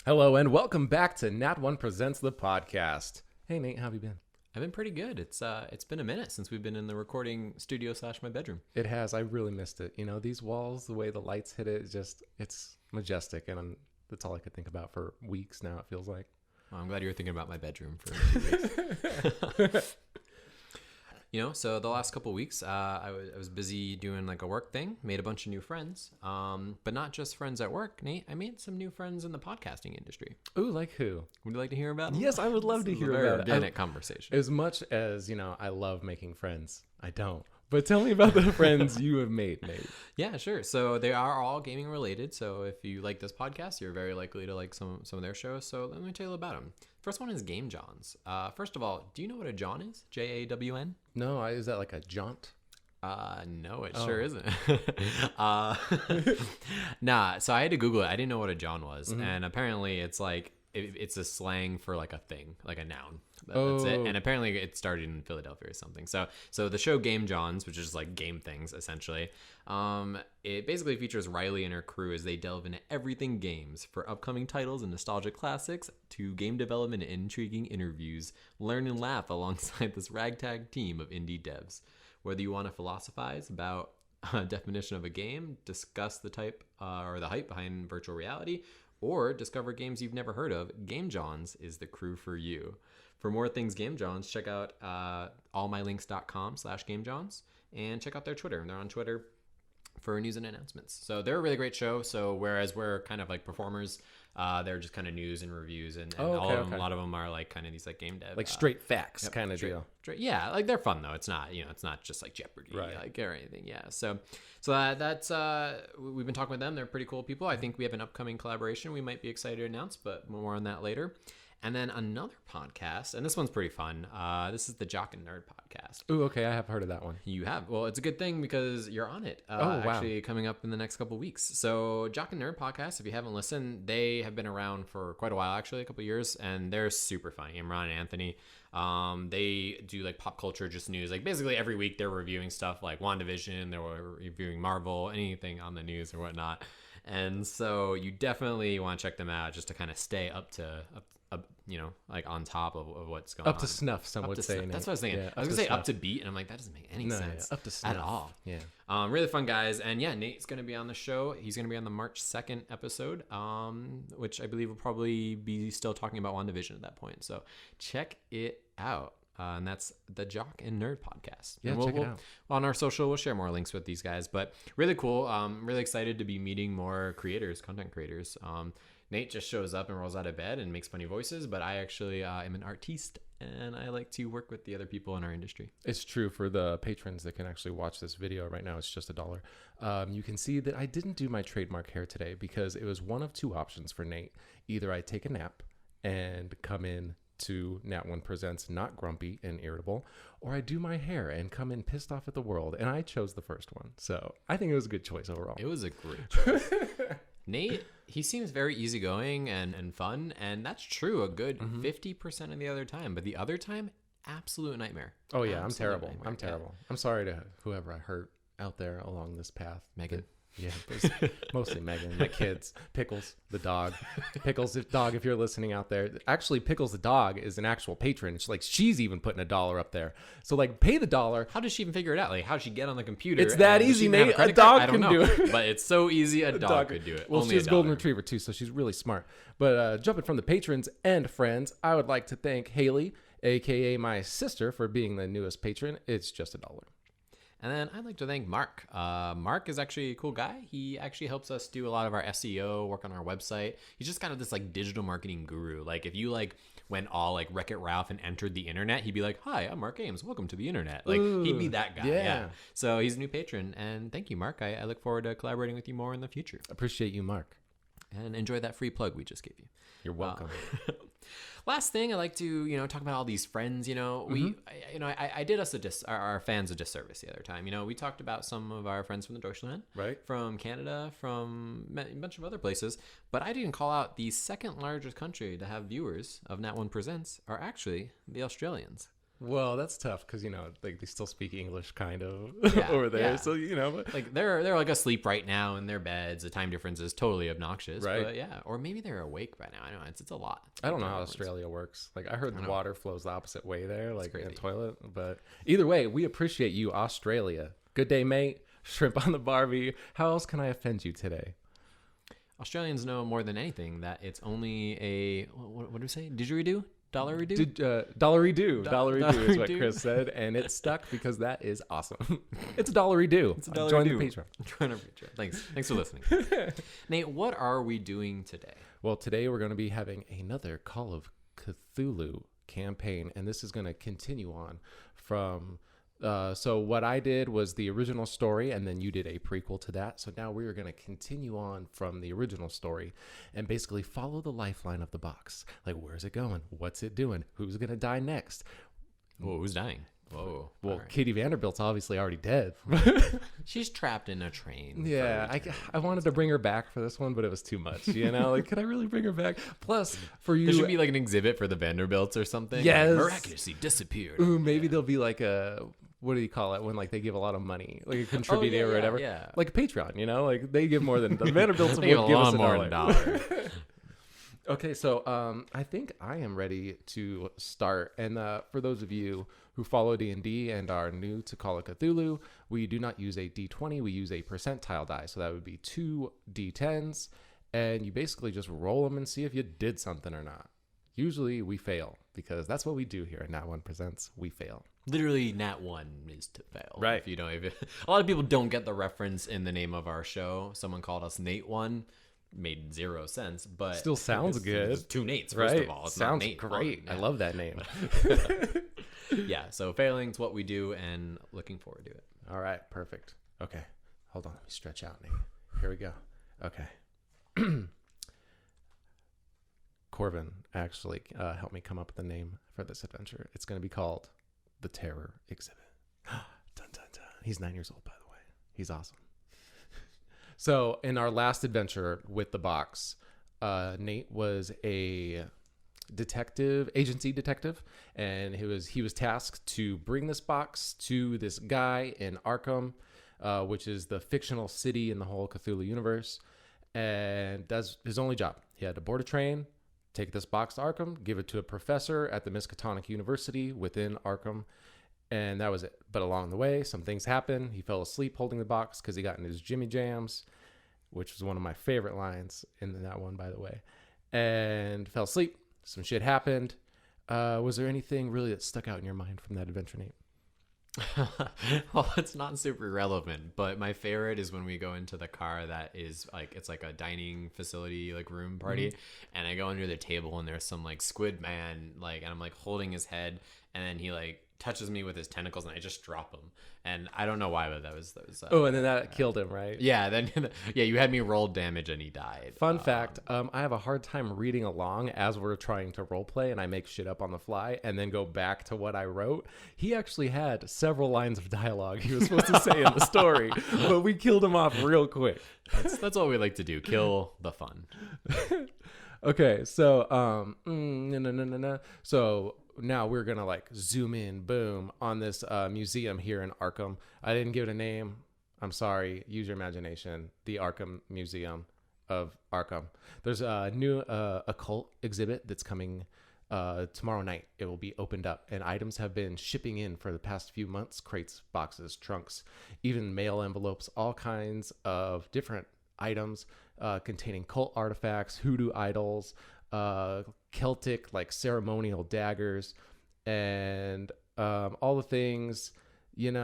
Hello and welcome back to Nat1 Presents the podcast. Hey Nate, how have you been? I've been pretty good. It's been a minute since we've been in the recording studio / my bedroom. It has. I really missed it. You know, these walls, the way the lights hit it, it's majestic, and that's all I could think about for weeks now. It feels like. Well, I'm glad you were thinking about my bedroom for 2 weeks. So the last couple of weeks, I was busy doing like a work thing, made a bunch of new friends, but not just friends at work, Nate. I made some new friends in the podcasting industry. Ooh, like who? Would you like to hear about them? Yes, I would love to hear about it. Very organic conversation. As much as, I love making friends, I don't. But tell me about the friends you have made, Nate. Yeah, sure. So they are all gaming related. So if you like this podcast, you're very likely to like some of their shows. So let me tell you about them. First one is Game Johns. First of all, do you know what a John is? J-A-W-N? No, is that like a jaunt? No, it sure isn't. Nah, so I had to Google it. I didn't know what a John was. Mm-hmm. And apparently it's like, it's a slang for like a thing, like a noun. That's it. And apparently it started in Philadelphia or something. So the show Game Johns, which is like game things essentially, it basically features Riley and her crew as they delve into everything games, for upcoming titles and nostalgic classics to game development and intriguing interviews. Learn and laugh alongside this ragtag team of indie devs. Whether you want to philosophize about a definition of a game, discuss the type or the hype behind virtual reality, or discover games you've never heard of, Game Johns is the crew for you. For more things Game Johns, check out allmylinks.com/GameJohns and check out their Twitter. They're on Twitter for news and announcements. So they're a really great show. So whereas we're kind of like performers, they're just kind of news and reviews, and all of them, a lot of them are like kind of these like game dev, like straight facts kind of deal. Yeah, like they're fun though. It's not it's not just like Jeopardy, right, like or anything. Yeah, so that's we've been talking with them. They're pretty cool people. I think we have an upcoming collaboration we might be excited to announce, but more on that later. And then another podcast, and this one's pretty fun. This is the Jock and Nerd podcast. Ooh, okay, I have heard of that one. You have? Well, it's a good thing because you're on it. Wow. Actually coming up in the next couple of weeks. So Jock and Nerd podcast, if you haven't listened, they have been around for quite a while, actually, a couple of years, and they're super funny. Imran and Anthony. They do like pop culture, just news. Like basically every week they're reviewing stuff like WandaVision, they were reviewing Marvel, anything on the news or whatnot. And so you definitely want to check them out just to kind of stay up to like on top of what's going on. Up to snuff, some would say. That's what I was thinking. Yeah, I was going to say up to beat, and I'm like, that doesn't make any sense up to snuff at all. Yeah. Really fun guys. And yeah, Nate's going to be on the show. He's going to be on the March 2nd episode, which I believe will probably be still talking about WandaVision at that point. So check it out. And that's the Jock and Nerd podcast. Yeah, check it out. On our social, we'll share more links with these guys. But really cool. Really excited to be meeting more creators, content creators. Nate just shows up and rolls out of bed and makes funny voices, but I actually am an artiste, and I like to work with the other people in our industry. It's true. For the patrons that can actually watch this video right now, it's just $1. You can see that I didn't do my trademark hair today because it was one of two options for Nate. Either I take a nap and come in to Nat1 Presents not grumpy and irritable, or I do my hair and come in pissed off at the world, and I chose the first one. So I think it was a good choice overall. It was a great choice. Nate, he seems very easygoing and fun, and that's true a good 50% of the other time. But the other time, absolute nightmare. Oh, yeah, I'm terrible. I'm terrible. I'm sorry to whoever I hurt out there along this path. Megan. Yeah, mostly Megan, my kids, Pickles, the dog. Pickles, if you're listening out there. Actually, Pickles, the dog, is an actual patron. She's even putting $1 up there. So, pay the $1. How does she even figure it out? Like, how does she get on the computer? It's that easy, Nate. A dog can do it. But it's so easy, a dog could do it. Well, she's a golden retriever, too, so she's really smart. But jumping from the patrons and friends, I would like to thank Haley, a.k.a. my sister, for being the newest patron. It's just $1. And then I'd like to thank Mark. Mark is actually a cool guy. He actually helps us do a lot of our SEO, work on our website. He's just kind of this digital marketing guru. Like if you went all Wreck-It Ralph and entered the internet, he'd be like, "Hi, I'm Mark Ames. Welcome to the internet." He'd be that guy. Yeah. So he's a new patron, and thank you, Mark. I look forward to collaborating with you more in the future. Appreciate you, Mark. And enjoy that free plug we just gave you. You're welcome. Last thing, I like to talk about all these friends. I did us our fans a disservice the other time. We talked about some of our friends from the Deutschland, right, from Canada, from a bunch of other places, but I didn't call out the second largest country to have viewers of Nat1 Presents are actually the Australians. Well, that's tough because, like they still speak English kind of Yeah, over there. yeah. So, but, Like they're like asleep right now in their beds. The time difference is totally obnoxious. Right. But yeah, or maybe they're awake by now. I don't know. It's a lot. I don't know how Australia works. Like I heard the know. water flows the opposite way there, like in crazy. a toilet. But either way, we appreciate you, Australia. Good day, mate. Shrimp on the Barbie. How else can I offend you today? Australians know more than anything that it's only a what do we say? Didgeridoo? Dollaridoo? Dollaridoo. Dollaridoo is what Dollaridoo. Chris said, and it stuck because that is awesome. It's a dollaridoo. It's a dollaridoo. Join the Patreon. Join our Patreon. Thanks for listening. Nate, what are we doing today? Well, today we're going to be having another Call of Cthulhu campaign, and this is going to continue on from. So what I did was the original story, and then you did a prequel to that. So now we are going to continue on from the original story and basically follow the lifeline of the box. Like, where's it going? What's it doing? Who's going to die next? Whoa, who's dying? Whoa. Well, right. Katie Vanderbilt's obviously already dead. She's trapped in a train. Yeah, I wanted to bring her back for this one, but it was too much. Like, could I really bring her back? Plus, for you, There should be like an exhibit for the Vanderbilts or something. Yes. Like, miraculously disappeared. ooh, maybe there'll be like a. What do you call it when like they give a lot of money, like a contributor or whatever, yeah. like a Patreon, like they give more than the Vanderbilts They give will a give us lot a more than dollar. $1. Okay, so I think I am ready to start. And for those of you who follow D&D and are new to Call of Cthulhu, we do not use a D20, we use a percentile die. So that would be 2 D10s, and you basically just roll them and see if you did something or not. Usually we fail, because that's what we do here at Nat1 Presents. We fail. Literally, Nat1 is to fail. Right. If a lot of people don't get the reference in the name of our show. Someone called us Nate1. Made 0 sense, but Still sounds good. It's 2 Nates, first Right? of all. It's Sounds not Nate great. Yeah. I love that name. Yeah, so failing's what we do, and looking forward to it. All right, perfect. Okay, hold on. Let me stretch out, Nate. Here we go. Okay. Corbin actually helped me come up with a name for this adventure. It's going to be called The Terror Exhibit. Dun, dun, dun. He's 9 years old, by the way. He's awesome. So in our last adventure with the box, Nate was a agency detective, and he was tasked to bring this box to this guy in Arkham, which is the fictional city in the whole Cthulhu universe, and that's his only job. He had to board a train, take this box to Arkham, give it to a professor at the Miskatonic University within Arkham, and that was it. But along the way, some things happened. He fell asleep holding the box because he got in his Jimmy Jams, which was one of my favorite lines in that one, by the way, and fell asleep. Some shit happened. Was there anything really that stuck out in your mind from that adventure, Nate? Well, it's not super relevant, but my favorite is when we go into the car that is like, it's like a dining facility, like room party, and I go under the table and there's some like squid man, like, and I'm like holding his head, and then he like touches me with his tentacles, and I just drop him, and I don't know why, but that was Oh, and then that killed him, right? yeah, then yeah, you had me roll damage and he died. Fun fact, I have a hard time reading along as we're trying to role play, and I make shit up on the fly and then go back to what I wrote. He actually had several lines of dialogue he was supposed to say in the story, but we killed him off real quick. That's what we like to do, kill the fun. Okay, so so now we're gonna like zoom in, boom, on this museum here in Arkham. I didn't give it a name. I'm sorry. Use your imagination. The Arkham Museum of Arkham. There's a new occult exhibit that's coming tomorrow night. It will be opened up, and items have been shipping in for the past few months. Crates, boxes, trunks, even mail envelopes, all kinds of different items containing cult artifacts, hoodoo idols, Celtic like ceremonial daggers, and all the things, in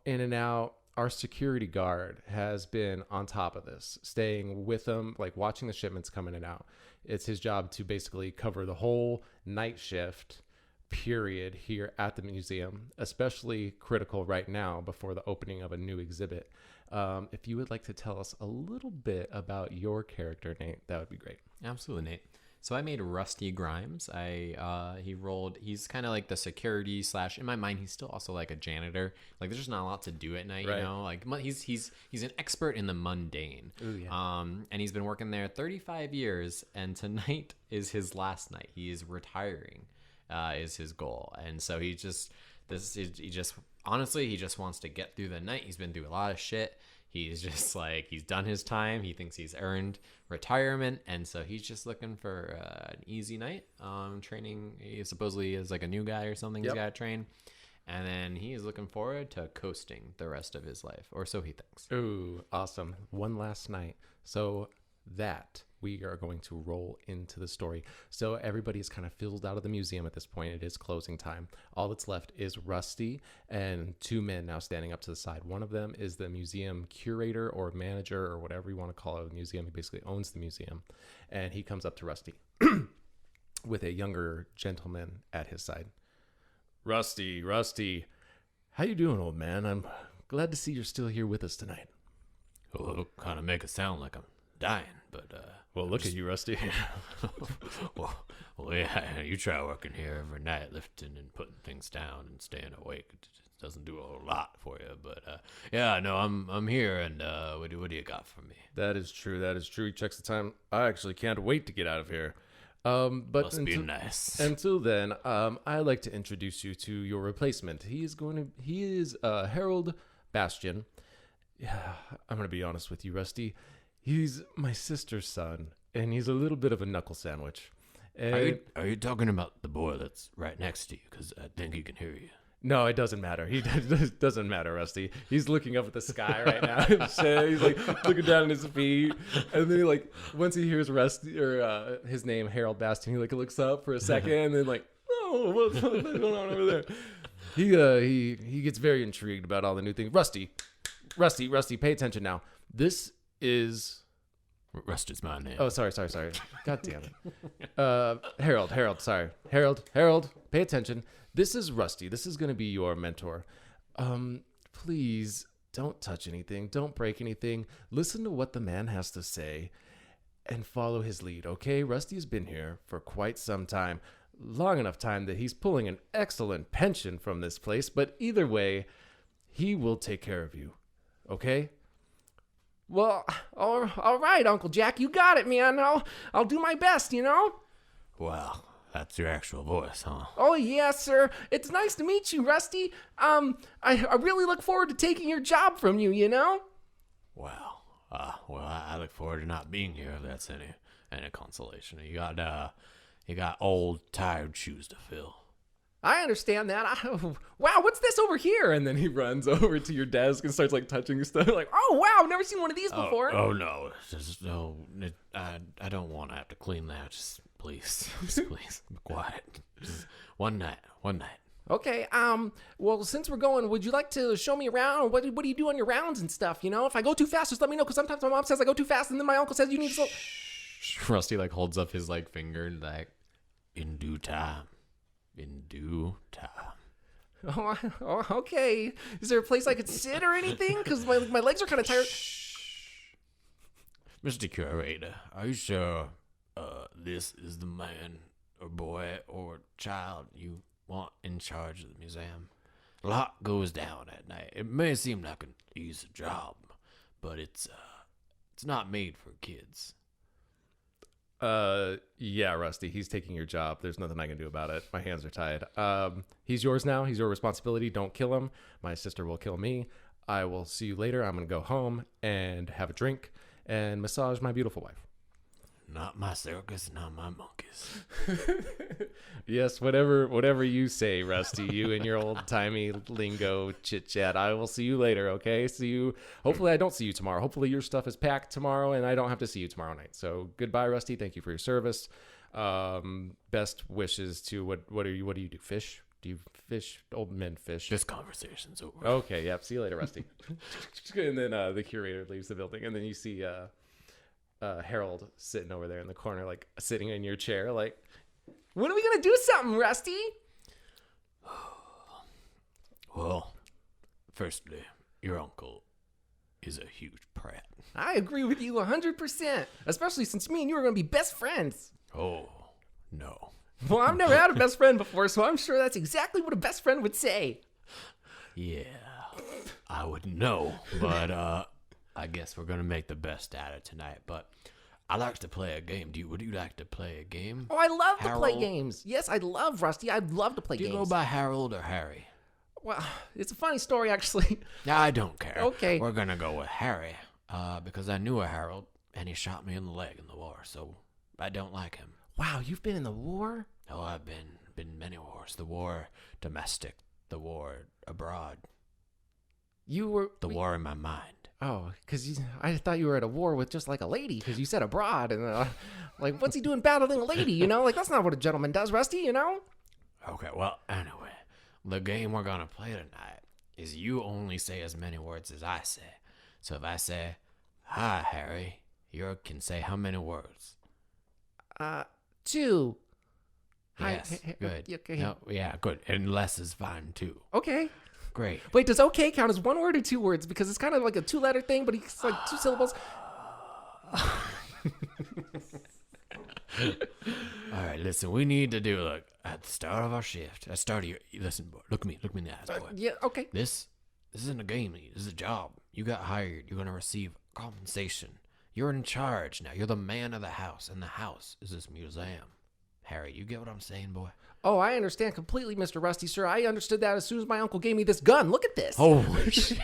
and out. Our security guard has been on top of this, staying with them, like watching the shipments come in and out. It's his job to basically cover the whole night shift period here at the museum, especially critical right now before the opening of a new exhibit. If you would like to tell us a little bit about your character, Nate, that would be great. Absolutely, Nate. So I made Rusty Grimes. He's kind of like the security / in my mind, he's still also like a janitor. Like there's just not a lot to do at night, right. Like he's an expert in the mundane. Ooh, yeah. And he's been working there 35 years, and tonight is his last night. He is retiring. is his goal. And so he just honestly, he just wants to get through the night. He's been through a lot of shit. He's just like, he's done his time. He thinks he's earned retirement. And so he's just looking for an easy night. Training, he supposedly is like a new guy or something. He's got to train. And then he is looking forward to coasting the rest of his life, or so he thinks. Ooh, awesome. One last night. So that we are going to roll into the story. So everybody is kind of filled out of the museum at this point. It is closing time. All that's left is Rusty and two men now standing up to the side. One of them is the museum curator or manager or whatever you want to call it. The museum, he basically owns the museum. And he comes up to Rusty with a younger gentleman at his side. Rusty, how you doing, old man? I'm glad to see you're still here with us tonight. Well, it'll kind of make it sound like I'm dying, but well, look at you, Rusty. well, yeah, you try working here every night, lifting and putting things down and staying awake. It doesn't do a whole lot for you, but yeah, no, I'm here, and what do you got for me? That is true. He checks the time. I actually can't wait to get out of here. But Must be nice. Until then, I'd like to introduce you to your replacement. He is Harold Bastian. Yeah, I'm gonna be honest with you, Rusty. He's my sister's son, and he's a little bit of a knuckle sandwich. Are you talking about the boy that's right next to you? Because I think he can hear you. No, it doesn't matter. It doesn't matter, Rusty. He's looking up at the sky right now. He's like looking down at his feet, and then once he hears Rusty or his name, Harold Bastian, he looks up for a second, and then oh, what's going on over there? He gets very intrigued about all the new things. Rusty, pay attention now. This is Rusty's my name. Oh, sorry. God damn it. Harold, sorry. Harold, pay attention. This is Rusty. This is going to be your mentor. Please don't touch anything. Don't break anything. Listen to what the man has to say and follow his lead, okay? Rusty's been here for quite some time. Long enough time that he's pulling an excellent pension from this place. But either way, he will take care of you, okay? Well, all right, Uncle Jack. You got it, man. I'll do my best, Wow. That's your actual voice, huh? Oh, yeah, sir. It's nice to meet you, Rusty. I really look forward to taking your job from you, Wow. Well, I look forward to not being here if that's any consolation. You got old, tired shoes to fill. I understand that. Wow, what's this over here? And then he runs over to your desk and starts touching stuff. Oh, wow, I've never seen one of these before. Oh no, I don't want to have to clean that. Just please, be quiet. Just one night. Okay. Well, since we're going, would you like to show me around? What do you do on your rounds and stuff? If I go too fast, just let me know. Because sometimes my mom says I go too fast, and then my uncle says you need to slow. Rusty holds up his finger and in due time. Oh, okay. Is there a place I could sit or anything? Because my legs are kind of tired. Mr. Curator, are you sure this is the man or boy or child you want in charge of the museum? A lot goes down at night. It may seem like an easy job, but it's not made for kids. Yeah, Rusty, he's taking your job. There's nothing I can do about it. My hands are tied. He's yours now. He's your responsibility. Don't kill him. My sister will kill me. I will see you later. I'm going to go home and have a drink and massage my beautiful wife. Not my circus, not my monkeys. Yes, whatever you say, Rusty. You and your old-timey lingo chit-chat. I will see you later, okay? See you. Hopefully I don't see you tomorrow. Hopefully your stuff is packed tomorrow and I don't have to see you tomorrow night. So goodbye, Rusty. Thank you for your service. Best wishes to what do you do? Fish? Do you fish? Old men fish. This conversation's over. Okay, yep. See you later, Rusty. And then the curator leaves the building, and then you see Harold sitting over there in the corner, sitting in your chair, when are we gonna do something, Rusty? Well, firstly, your uncle is a huge prat. I agree with you 100%, especially since me and you are gonna be best friends. Oh, no. Well, I've never had a best friend before, so I'm sure that's exactly what a best friend would say. Yeah, I wouldn't know, but I guess we're gonna make the best at it tonight. But I like to play a game. Would you like to play a game? Oh, I love to play Harold? games. Yes, I love Rusty. I'd love to play Do you games. go by Harold or Harry? Well, it's a funny story, actually. I don't care. Okay. We're gonna go with Harry, because I knew a Harold, and he shot me in the leg in the war, so I don't like him. Wow, you've been in the war? Oh, I've been many wars. The war domestic, the war abroad, You were... the war in my mind. Oh, because I thought you were at a war with just like a lady, because you said abroad, and like, what's he doing battling a lady, you know? Like, that's not what a gentleman does, Rusty, you know? Okay, well, anyway, the game we're gonna play tonight is you only say as many words as I say. So if I say, "Hi, Harry," you can say how many words? 2. Yes, good. Okay. No, yeah, good. And less is fine too. Okay. Great. Wait, does okay count as 1 word or 2 words? Because it's kind of like a 2-letter thing, but it's like 2 syllables. All right, listen. We need to do at the start of our shift. At the start of your listen, boy. Look at me. Look me in the eyes, boy. Yeah, okay. This isn't a game. This is a job. You got hired. You're gonna receive compensation. You're in charge now. You're the man of the house, and the house is this museum. Harry, you get what I'm saying, boy? Oh, I understand completely, Mr. Rusty, sir. I understood that as soon as my uncle gave me this gun. Look at this. Holy shit!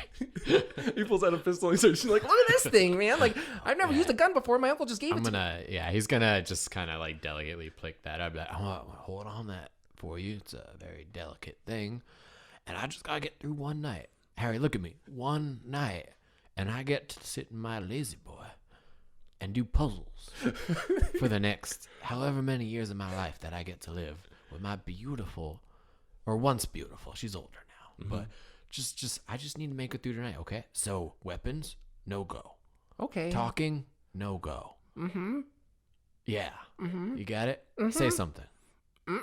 He pulls out a pistol and starts like, look at this thing, man. Like, I've never used a gun before. My uncle just gave it to me. He's gonna just kind of like delicately pick that up. I'm gonna hold on that for you. It's a very delicate thing, and I just gotta get through one night. Harry, look at me. One night, and I get to sit in my lazy boy and do puzzles for the next however many years of my life that I get to live with my beautiful, or once beautiful. She's older now, but I just need to make it through tonight. Okay. So weapons, no go. Okay. Talking, no go. Mm-hmm. Yeah. Mm-hmm. You got it? Say something.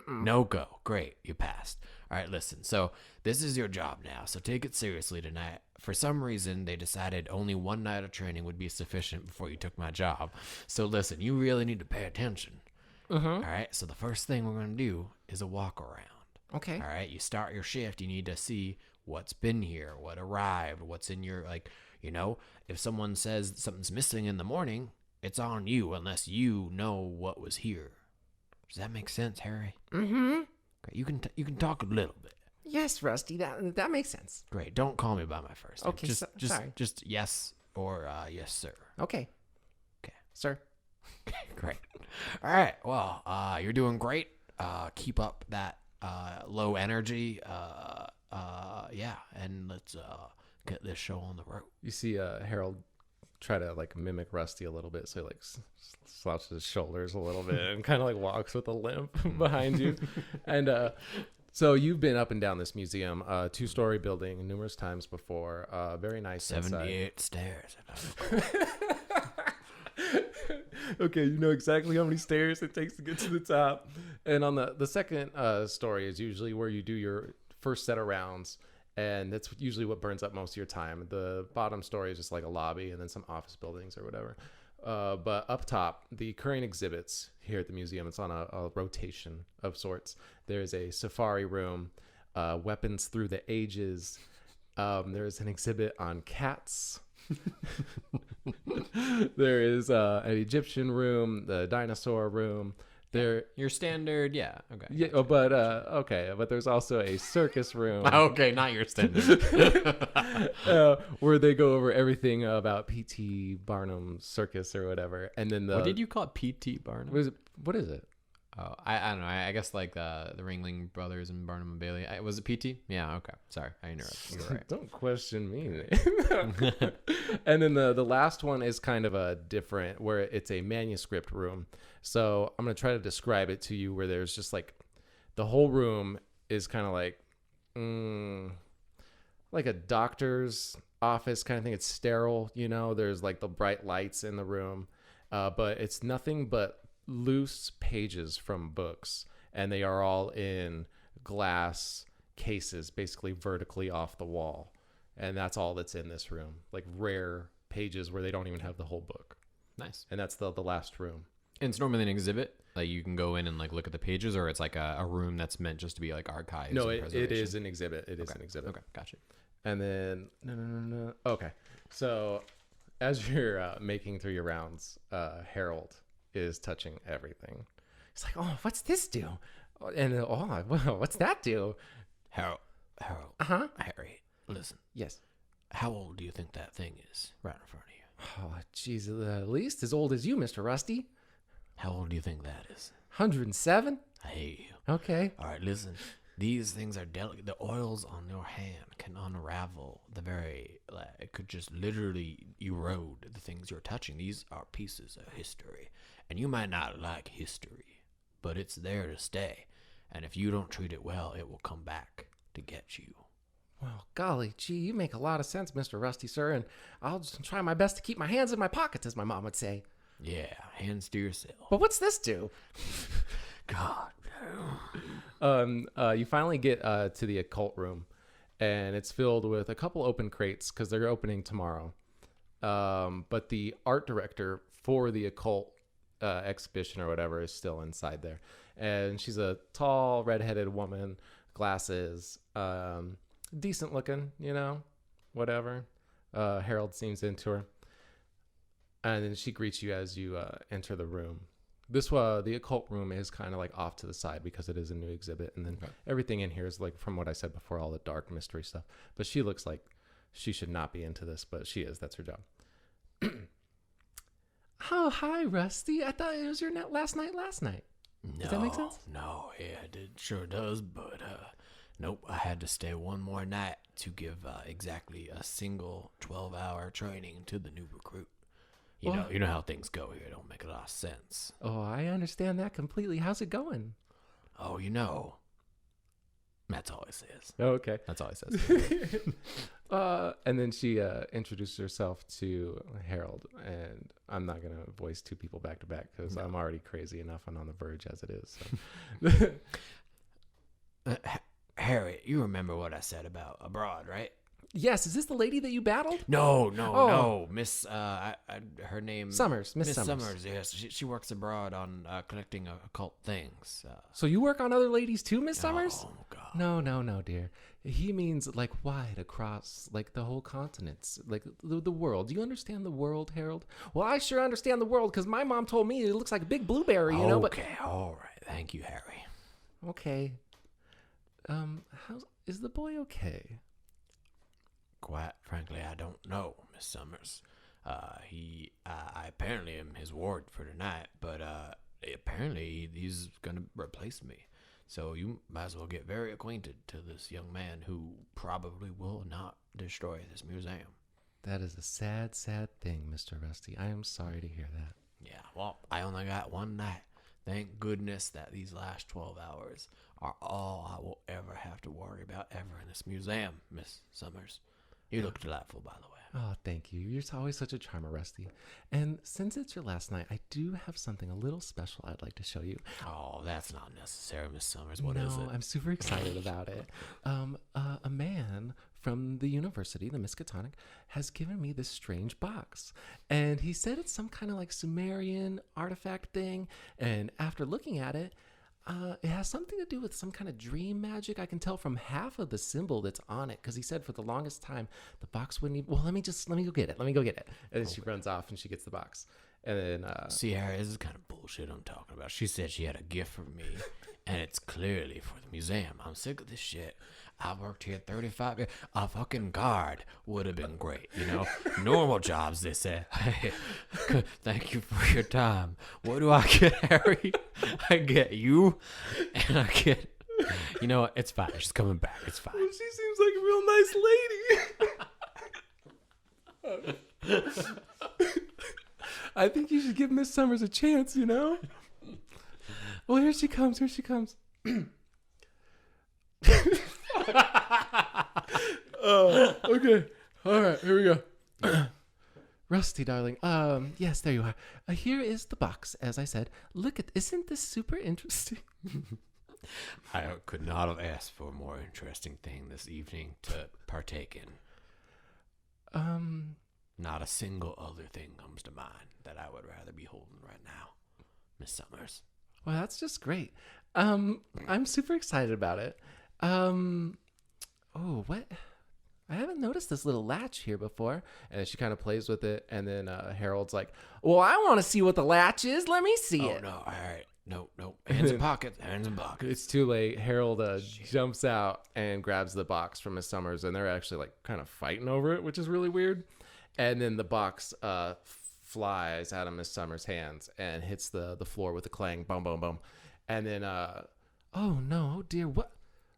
No go. Great. You passed. All right, listen. So this is your job now. So take it seriously tonight. For some reason, they decided only one night of training would be sufficient before you took my job. So listen, you really need to pay attention. All right. So the first thing we're going to do is a walk around. Okay. All right. You start your shift. You need to see what's been here, what arrived, what's in your, if someone says something's missing in the morning, it's on you unless you know what was here. Does that make sense, Harry? Mm-hmm. Great. You can talk a little bit. Yes, Rusty. That makes sense. Great. Don't call me by my first name. Okay. Sorry. Just yes or yes, sir. Okay. Okay. Sir. Great. All right. Well, you're doing great. Keep up that low energy. Yeah, and let's get this show on the road. You see Harold try to like mimic Rusty a little bit, so he like slouches his shoulders a little bit and kind of like walks with a limp behind you. And so you've been up and down this museum, 2-story building numerous times before. Very nice. 78 stairs. Okay, you know exactly how many stairs it takes to get to the top. And on the second story is usually where you do your first set of rounds, and that's usually what burns up most of your time. The bottom story is just like a lobby and then some office buildings or whatever. But up top, the current exhibits here at the museum, it's on a rotation of sorts. There's a safari room, weapons through the ages. There's an exhibit on cats. There is an Egyptian room, the dinosaur room. Your standard, yeah. Okay. Yeah, but there's also a circus room. Okay, not your standard. Where they go over everything about P.T. Barnum's circus or whatever. And then what did you call it? P.T. Barnum? What is it? Oh, I don't know. I guess like the Ringling Brothers and Barnum and Bailey. Was it P.T.? Yeah, okay. Sorry, I interrupted. You're right. Don't question me. And then the last one is kind of a different, where it's a manuscript room. So I'm going to try to describe it to you, where there's just like the whole room is kind of like a doctor's office kind of thing. It's sterile, there's like the bright lights in the room, but it's nothing but loose pages from books, and they are all in glass cases, basically vertically off the wall. And that's all that's in this room, like rare pages where they don't even have the whole book. Nice. And that's the last room. And it's normally an exhibit. Like you can go in and like look at the pages, or it's like a room that's meant just to be like archives. No, it is an exhibit. It is an exhibit. Okay, gotcha. And then no. Okay, so As you're making through your rounds, Harold is touching everything. He's like, "Oh, what's this do?" And what's that do? Harold. Harry, listen. Yes. How old do you think that thing is right in front of you? Oh, jeez, at least as old as you, Mr. Rusty. How old do you think that is? 107. I hate you. Okay. All right, listen. These things are delicate. The oils on your hand can unravel it could just literally erode the things you're touching. These are pieces of history. And you might not like history, but it's there to stay. And if you don't treat it well, it will come back to get you. Well, golly, gee, you make a lot of sense, Mr. Rusty, sir, and I'll just try my best to keep my hands in my pockets, as my mom would say. Yeah, hands to yourself. But what's this do? God. You finally get to the occult room, and it's filled with a couple open crates because they're opening tomorrow. But the art director for the occult exhibition or whatever is still inside there, and she's a tall, redheaded woman, glasses, decent looking, whatever. Harold seems into her, and then she greets you as you enter the room. The occult room is kind of like off to the side because it is a new exhibit, and then everything in here is like, from what I said before, all the dark mystery stuff. But she looks like she should not be into this, but she is. That's her job. Oh, hi, Rusty. I thought it was your last night. Does that make sense? No, yeah, it sure does, but nope, I had to stay one more night to give exactly a single 12-hour training to the new recruit. You know how things go here. It don't make a lot of sense. Oh, I understand that completely. How's it going? Oh, that's all it says. Oh, okay. That's all he says. And then she introduced herself to Harold, and I'm not going to voice two people back to back because I'm already crazy enough and on the verge as it is. So. Harry, you remember what I said about abroad, right? Yes, is this the lady that you battled? No, Miss. Her name Summers. Miss Miss Summers. Summers. Yes, she works abroad on collecting occult things. So you work on other ladies too, Miss Summers? Oh God. No, dear. He means like wide across, like the whole continents, like the world. Do you understand the world, Harold? Well, I sure understand the world because my mom told me it looks like a big blueberry, Okay, all right. Thank you, Harry. Okay. Is the boy okay? Quite frankly, I don't know, Miss Summers. I apparently am his ward for tonight, but apparently he's gonna replace me. So you might as well get very acquainted to this young man who probably will not destroy this museum. That is a sad, sad thing, Mr. Rusty. I am sorry to hear that. Yeah, well, I only got one night. Thank goodness that these last 12 hours are all I will ever have to worry about ever in this museum, Miss Summers. You look delightful, by the way. Oh, thank you. You're always such a charmer, Rusty. And since it's your last night, I do have something a little special I'd like to show you. Oh, that's not necessary, Miss Summers. What is it? No, I'm super excited about it. A man from the university, the Miskatonic, has given me this strange box. And he said it's some kind of like Sumerian artifact thing. And after looking at it, it has something to do with some kind of dream magic. I can tell from half of the symbol that's on it because he said for the longest time the box wouldn't even... Well, let me go get it. And then she runs off and she gets the box. And then... See, Harry, this is kind of bullshit I'm talking about. She said she had a gift for me, and it's clearly for the museum. I'm sick of this shit. I worked here 35 years. A fucking guard would have been great, Normal jobs, they say. Hey, thank you for your time. What do I get, Harry? I get you, and I get... You know what? It's fine. She's coming back. It's fine. Well, she seems like a real nice lady. I think you should give Miss Summers a chance, Well, here she comes. Okay. All right, here we go. Rusty, darling. Yes, there you are. Here is the box, as I said. Look isn't this super interesting? I could not have asked for a more interesting thing this evening to partake in. Not a single other thing comes to mind that I would rather be holding right now, Miss Summers. Well, that's just great. I'm super excited about it. Oh, what? I haven't noticed this little latch here before. And then she kind of plays with it. And then Harold's like, well, I want to see what the latch is. Let me see it. Oh, no. All right. No. Hands in pockets. Hands in pockets. It's too late. Harold jumps out and grabs the box from Miss Summers. And they're actually like kind of fighting over it, which is really weird. And then the box flies out of Miss Summers' hands and hits the floor with a clang. Boom, boom, boom. And then, oh, no. Oh, dear. What?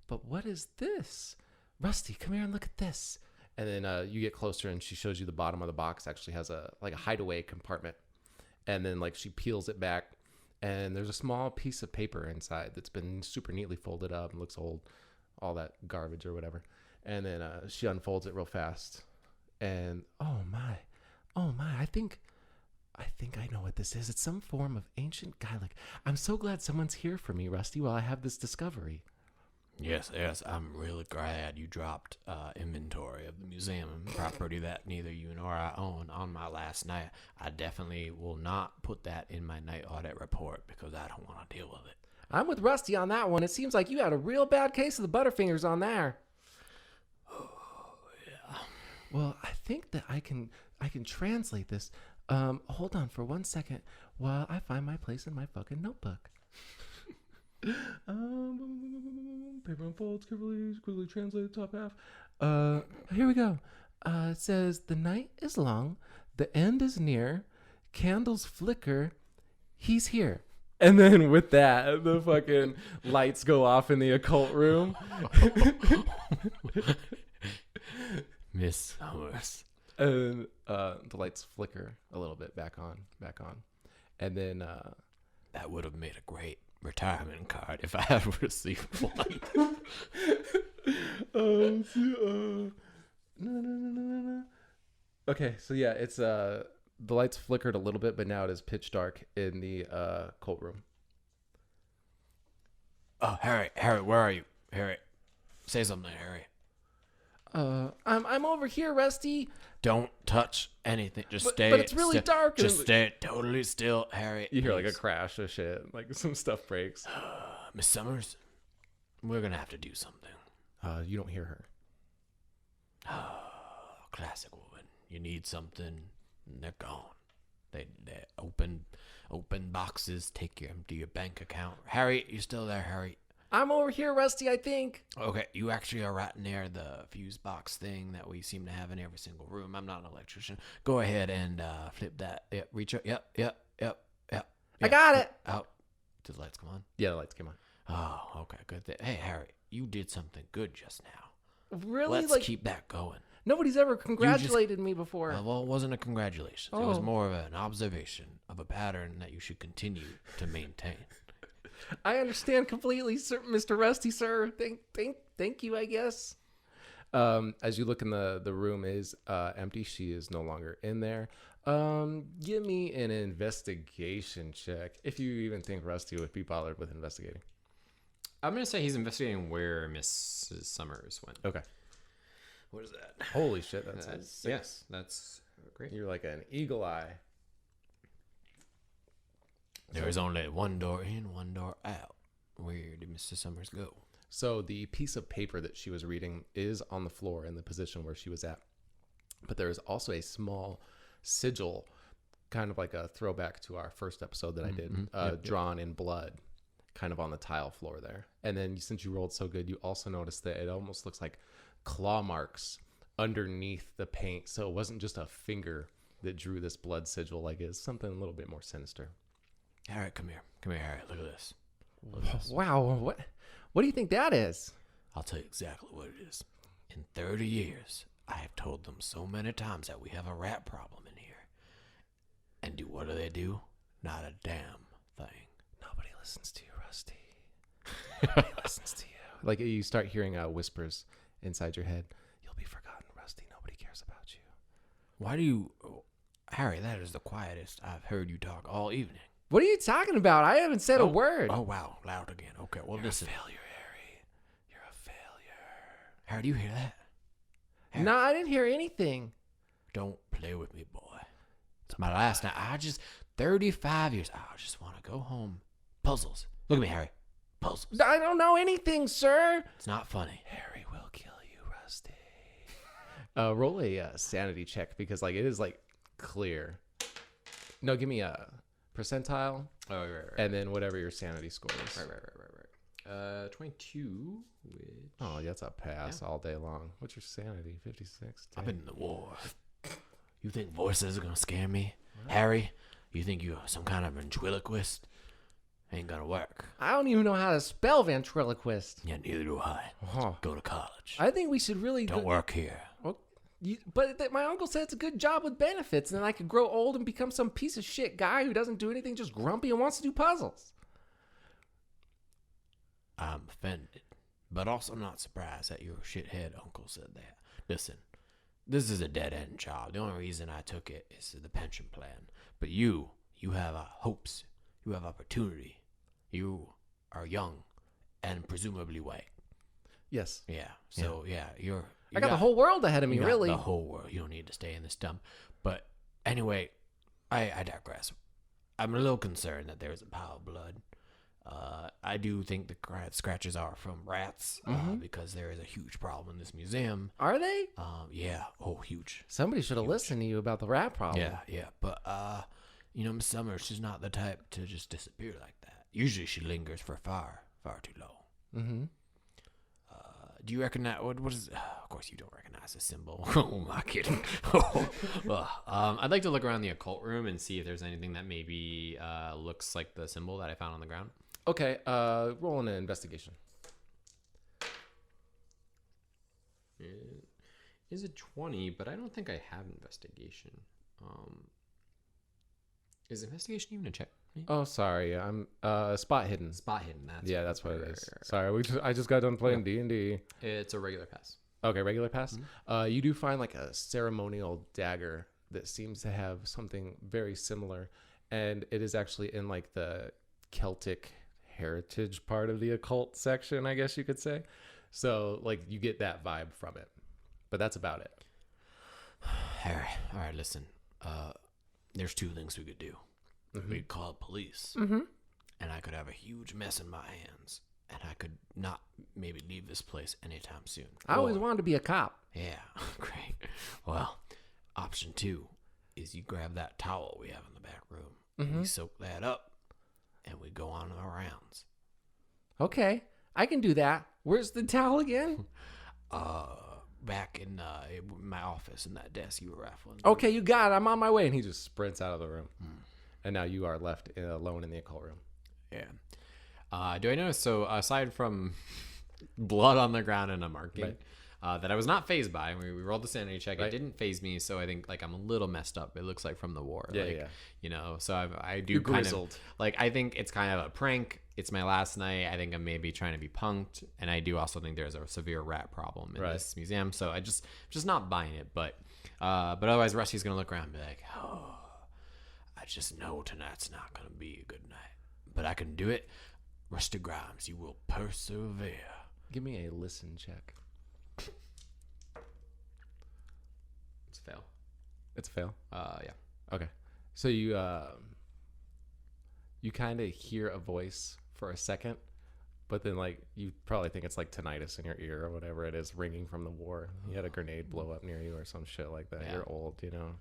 But what is this? Rusty, come here and look at this. And then you get closer and she shows you the bottom of the box actually has a hideaway compartment. And then like she peels it back and there's a small piece of paper inside that's been super neatly folded up and looks old, all that garbage or whatever. And then she unfolds it real fast. And oh my, I think I know what this is. It's some form of ancient Gaelic. I'm so glad someone's here for me, Rusty, while I have this discovery. Yes, I'm really glad you dropped inventory of the museum and property that neither you nor I own on my last night. I definitely will not put that in my night audit report because I don't want to deal with it. I'm with Rusty on that one. It seems like you had a real bad case of the Butterfingers on there. Oh, yeah. Well, I think that I can translate this. Hold on for 1 second while I find my place in my fucking notebook. Paper unfolds, quickly translate the top half. Here we go. It says, the night is long, the end is near, candles flicker, he's here. And then with that, the fucking lights go off in the occult room. Miss Summers. And the lights flicker a little bit back on. And then that would have made a great retirement card if I had received one. No. Okay, so yeah, it's the lights flickered a little bit, but now it is pitch dark in the cult room. Oh, Harry, where are you? Harry, say something, Harry. I'm over here, Rusty. Don't touch anything. Just stay. But it's really dark. Just stay totally still, Harry. You hear like a crash of shit, like some stuff breaks. Miss Summers, we're gonna have to do something. You don't hear her. Classic woman. You need something, and they're gone. They open boxes, empty your bank account. Harry, you still there, Harry? I'm over here, Rusty, I think. Okay, you actually are right near the fuse box thing that we seem to have in every single room. I'm not an electrician. Go ahead and flip that. Yep, reach up. Yep. I got it. Oh, did the lights come on? Yeah, the lights came on. Oh, okay, good. Hey, Harry, you did something good just now. Really? Let's keep that going. Nobody's ever congratulated me before. Well, it wasn't a congratulations. It was more of an observation of a pattern that you should continue to maintain. I understand completely, sir, Mr. Rusty, sir. Thank you, I guess. As you look in the room is empty. She is no longer in there. Give me an investigation check, if you even think Rusty would be bothered with investigating. I'm going to say he's investigating where Mrs. Summers went. Okay. What is that? Holy shit, that's a 6. Yes, that's great. You're like an eagle eye. There is only one door in, one door out. Where did Mr. Summers go? So the piece of paper that she was reading is on the floor in the position where she was at. But there is also a small sigil, kind of like a throwback to our first episode that I did, drawn in blood, kind of on the tile floor there. And then since you rolled so good, you also noticed that it almost looks like claw marks underneath the paint. So it wasn't just a finger that drew this blood sigil, like it's something a little bit more sinister. Harry, come here, Harry. Look at this. Wow, what do you think that is? I'll tell you exactly what it is. In 30 years, I have told them so many times that we have a rat problem in here. And what do? Not a damn thing. Nobody listens to you, Rusty. Nobody listens to you. Like you start hearing whispers inside your head. You'll be forgotten, Rusty. Nobody cares about you. Why do you... Harry, that is the quietest I've heard you talk all evening. What are you talking about? I haven't said a word. Oh, wow. Loud again. Okay, well, listen. You're a failure, Harry. You're a failure. Harry, do you hear that? Harry, No, I didn't hear anything. don't play with me, boy. It's my last night. 35 years. I just want to go home. Puzzles. Look at me, Harry. Puzzles. I don't know anything, sir. It's not funny. Harry will kill you, Rusty. Roll a sanity check because like it is like clear. No, give me a percentile. Oh, right. And then whatever your sanity score is. Right. 22. Which... Oh, that's a pass all day long. What's your sanity? 56. I've been in the war. You think voices are gonna scare me, Harry? You think you're some kind of ventriloquist? Ain't gonna work. I don't even know how to spell ventriloquist. Yeah, neither do I. Oh. Go to college. I think we should really Don't work here. Well, my uncle said it's a good job with benefits, and then I could grow old and become some piece of shit guy who doesn't do anything, just grumpy and wants to do puzzles. I'm offended, but also not surprised that your shithead uncle said that. Listen, this is a dead-end job. The only reason I took it is the pension plan. But you have hopes. You have opportunity. You are young and presumably white. Yes. Yeah. So, you I got the whole world ahead of me, you got really. the whole world. You don't need to stay in this dump. But anyway, I digress. I'm a little concerned that there's a pile of blood. I do think the scratches are from rats because there is a huge problem in this museum. Are they? Yeah. Oh, huge. Somebody should have listened to you about the rat problem. Yeah. But, Miss Summers, she's not the type to just disappear like that. Usually she lingers for far too long. Mm-hmm. Do you recognize what is? Of course, you don't recognize the symbol. Oh my kidding! I'd like to look around the occult room and see if there's anything that maybe looks like the symbol that I found on the ground. Okay. Roll an investigation. It is a 20, but I don't think I have investigation. Is investigation even a check? Oh, sorry. I'm spot hidden. Spot hidden. That's what it is. Sorry, I just got done playing D&D. It's a regular pass. Okay, regular pass. You do find like a ceremonial dagger that seems to have something very similar, and it is actually in like the Celtic heritage part of the occult section, I guess you could say. So like you get that vibe from it, but that's about it. Harry, all right, listen. There's two things we could do. We could call police, and I could have a huge mess in my hands, and I could not maybe leave this place anytime soon. I always wanted to be a cop. Yeah, great. Well, option 2 is you grab that towel we have in the back room, and we soak that up, and we go on our rounds. Okay, I can do that. Where's the towel again? Back in my office in that desk you were raffling. Okay, you got it. I'm on my way. And he just sprints out of the room. And now you are left alone in the occult room. Yeah. Do I notice, so aside from blood on the ground and a marking, that I was not phased by, we rolled the sanity check, it didn't phase me, so I think like I'm a little messed up. It looks like from the war. You know, so I do You're kind grizzled. of, like, I think it's kind of a prank. It's my last night. I think I'm maybe trying to be punked, and I do also think there's a severe rat problem in this museum, so I'm just not buying it, but otherwise Rusty's going to look around and be like, oh, I just know tonight's not going to be a good night, but I can do it. Rusty Grimes, you will persevere. Give me a listen check. It's a fail. It's a fail? Yeah. Okay. So you kind of hear a voice for a second, but then like you probably think it's like tinnitus in your ear or whatever it is ringing from the war. You had a grenade blow up near you or some shit like that. You're old, you know.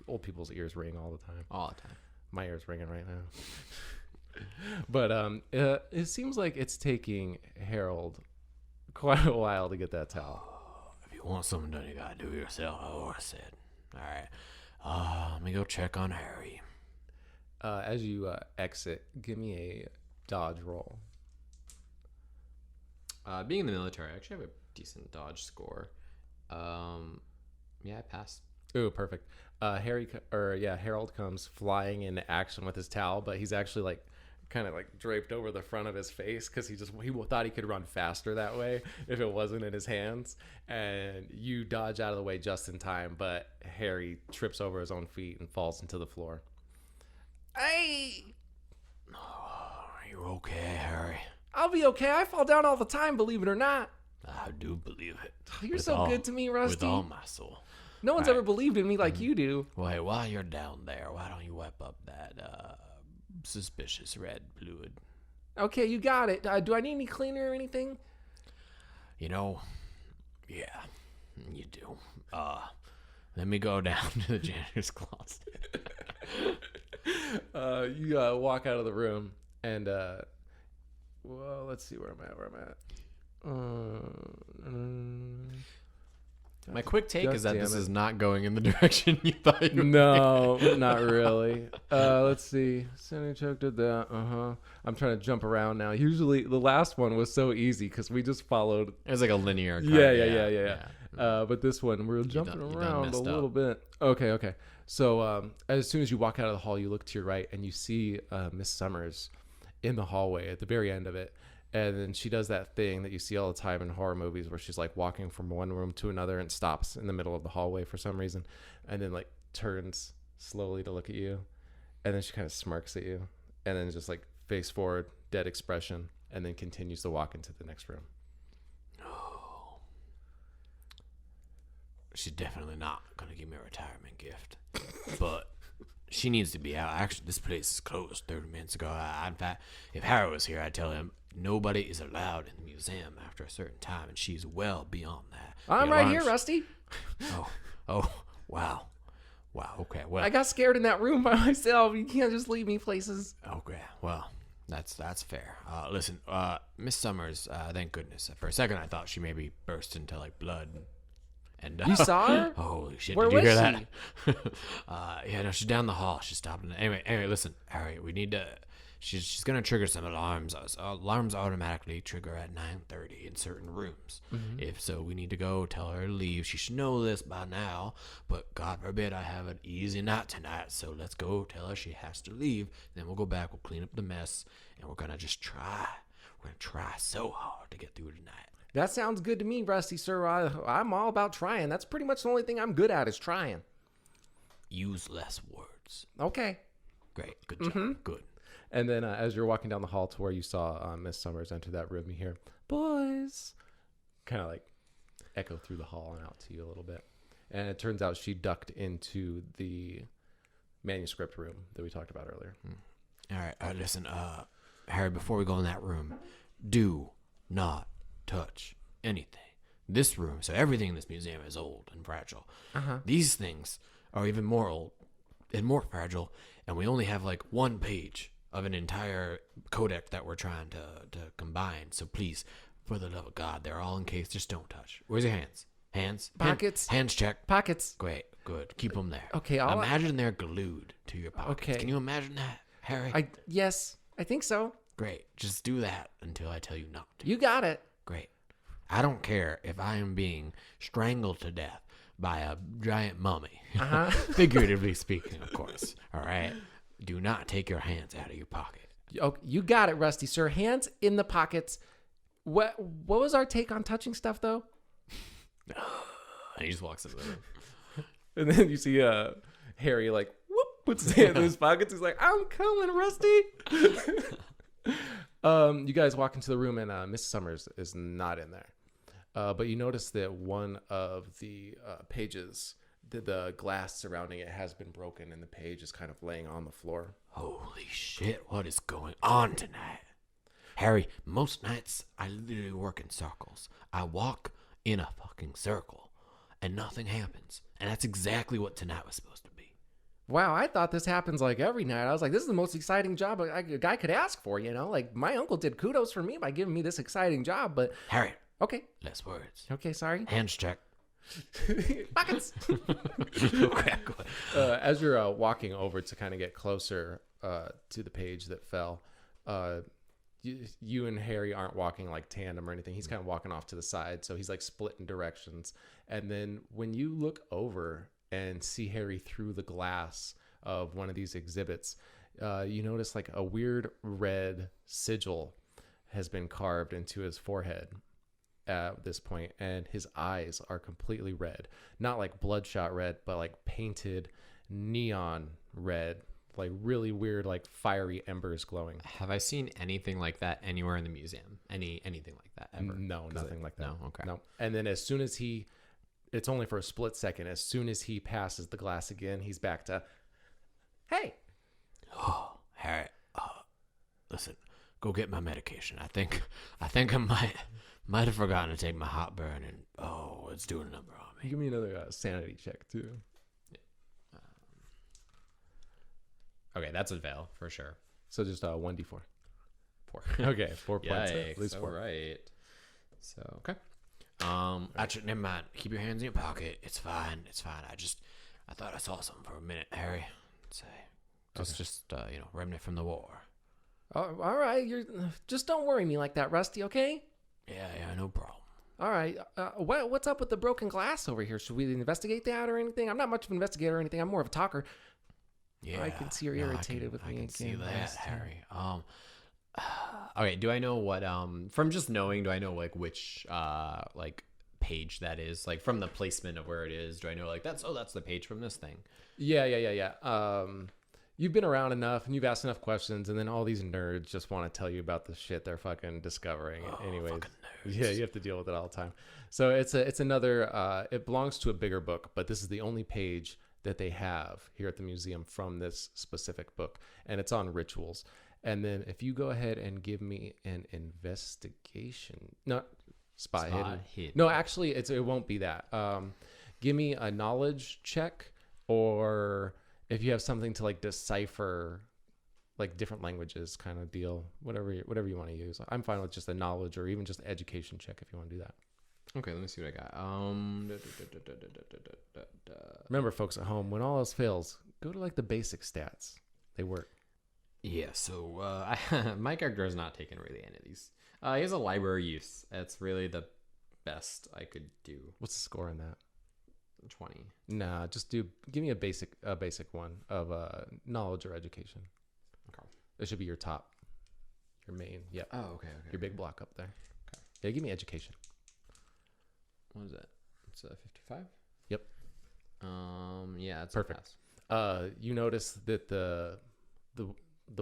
Old people's ears ring all the time. All the time. My ear's ringing right now. But it seems like it's taking Harold quite a while to get that towel. If you want something done, you gotta do it yourself. Oh, I said. All right. Let me go check on Harry. As you exit, give me a dodge roll. Being in the military, I actually have a decent dodge score. Yeah, I passed. Ooh, perfect. Harold comes flying into action with his towel, but he's actually like kind of like draped over the front of his face because he thought he could run faster that way if it wasn't in his hands. And you dodge out of the way just in time, but Harry trips over his own feet and falls into the floor. Hey! Are you okay, Harry? I'll be okay. I fall down all the time, believe it or not. I do believe it. You're so good to me, Rusty. With all my soul. No one's ever believed in me like you do. Wait, while you're down there, why don't you wipe up that suspicious red fluid? Okay, you got it. Do I need any cleaner or anything? You know, yeah. You do. Let me go down to the janitor's closet. You walk out of the room, and well, let's see where I'm at. My quick take is that this damn it. is not going in the direction you thought you were. No, not really. Let's see. Sandy Chuck did that. I'm trying to jump around now. Usually, the last one was so easy because we just followed. It was like a linear. Yeah. But this one, we're jumping you done around a messed little up. bit. Okay. So as soon as you walk out of the hall, you look to your right and you see Miss Summers in the hallway at the very end of it. And then she does that thing that you see all the time in horror movies where she's like walking from one room to another and stops in the middle of the hallway for some reason. And then like turns slowly to look at you. And then she kind of smirks at you. And then just like face forward, dead expression. And then continues to walk into the next room. She's definitely not going to give me a retirement gift. But she needs to be out. Actually, this place is closed 30 minutes ago. In fact, if Harry was here, I'd tell him nobody is allowed in the museum after a certain time, and she's well beyond that. I'm right here, Rusty. Oh, wow. Okay, well. I got scared in that room by myself. You can't just leave me places. Okay, well, that's fair. Listen, Miss Summers, thank goodness. For a second, I thought she maybe burst into like blood. And You saw her? Holy shit! Where did you was hear that? Yeah, no, she's down the hall. She's stopping. Anyway, listen, Harry, we need to. She's gonna trigger some alarms. Alarms automatically trigger at 9:30 in certain rooms. Mm-hmm. If so, we need to go tell her to leave. She should know this by now. But God forbid I have an easy night tonight. So let's go tell her she has to leave. Then we'll go back. We'll clean up the mess, and we're gonna just try. We're gonna try so hard to get through tonight. That sounds good to me, Rusty, sir. I'm all about trying. That's pretty much the only thing I'm good at is trying. Use less words. Okay. Great. Good job. Good. And then as you're walking down the hall to where you saw Miss Summers enter that room, you hear, boys, kind of like echo through the hall and out to you a little bit. And it turns out she ducked into the manuscript room that we talked about earlier. All right. Listen, Harry, before we go in that room, do not touch anything. This room, so everything in this museum is old and fragile. These things are even more old and more fragile, and we only have like one page of an entire codex that we're trying to combine. So please, for the love of God, they're all encased. Just don't touch. Where's your hands? Hands? Pockets. Hands check. Pockets. Great. Good. Keep them there. Okay, Imagine they're glued to your pockets. Okay. Can you imagine that, Harry? Yes, I think so. Great. Just do that until I tell you not to. You got it. Great. I don't care if I am being strangled to death by a giant mummy. Figuratively speaking, of course. All right? Do not take your hands out of your pocket. You got it, Rusty, sir. Hands in the pockets. What was our take on touching stuff, though? And he just walks into the room. And then you see Harry like whoop puts his hand in his pockets. He's like, "I'm coming, Rusty." You guys walk into the room and Miss Summers is not in there. But you notice that one of the pages, the glass surrounding it has been broken, and the page is kind of laying on the floor. Holy shit, what is going on tonight? Harry, most nights I literally work in circles. I walk in a fucking circle, and nothing happens. And that's exactly what tonight was supposed to be. Wow, I thought this happens like every night. I was like, this is the most exciting job a guy could ask for, you know? Like, my uncle did kudos for me by giving me this exciting job, but... Harry. Okay. Less words. Okay, sorry. Hands check. Pockets. Okay, as you're walking over to kind of get closer to the page that fell, you and Harry aren't walking like tandem or anything. He's kind of walking off to the side, so he's like split in directions. And then when you look over and see Harry through the glass of one of these exhibits, you notice like a weird red sigil has been carved into his forehead at this point, and his eyes are completely red. Not like bloodshot red, but like painted neon red, like really weird, like fiery embers glowing. Have I seen anything like that anywhere in the museum? Anything like that ever? No, nothing like that. No, okay. No. And then as soon as it's only for a split second, as soon as he passes the glass again, he's back to, hey. Oh, Harry, listen, go get my medication. I think I might have forgotten to take my hot burn, and it's doing a number on me. me. Give me another sanity check too. Okay, that's a fail for sure. So just 1d4. 4. Okay, 4 points. Yikes, At least 4. all right. So okay. Actually, never mind. Keep your hands in your pocket. It's fine. It's fine. I thought I saw something for a minute, Harry. Just remnant from the war. All right, just don't worry me like that, Rusty. Okay. Yeah, no problem. All right. What's up with the broken glass over here? Should we investigate that or anything? I'm not much of an investigator or anything. I'm more of a talker. Yeah, I can see you're irritated with me. I can see again, that, Rusty. Harry. Okay, do I know what from just knowing, do I know like which like page that is? Like from the placement of where it is, do I know like that's the page from this thing? Yeah. You've been around enough and you've asked enough questions, and then all these nerds just want to tell you about the shit they're fucking discovering. Anyways, fucking nerds. yeah, you have to deal with it all the time. So it's another. It belongs to a bigger book, but this is the only page that they have here at the museum from this specific book, and it's on rituals. And then if you go ahead and give me an investigation, no, spot hidden. No, actually, it won't be that. Give me a knowledge check, or if you have something to like decipher, like different languages kind of deal, whatever you want to use. I'm fine with just a knowledge or even just education check if you want to do that. Okay, let me see what I got. Remember, folks at home, when all else fails, go to like the basic stats. They work. Yeah, so my character has not taken really any of these. He has a library use. That's really the best I could do. What's the score on that? 20. Nah, give me a basic one of knowledge or education. Okay. It should be your main. Yeah. Oh, okay. Your big block up there. Okay. Yeah, give me education. What is that? It's 55? Yep. Yeah, it's perfect. A pass. You notice that the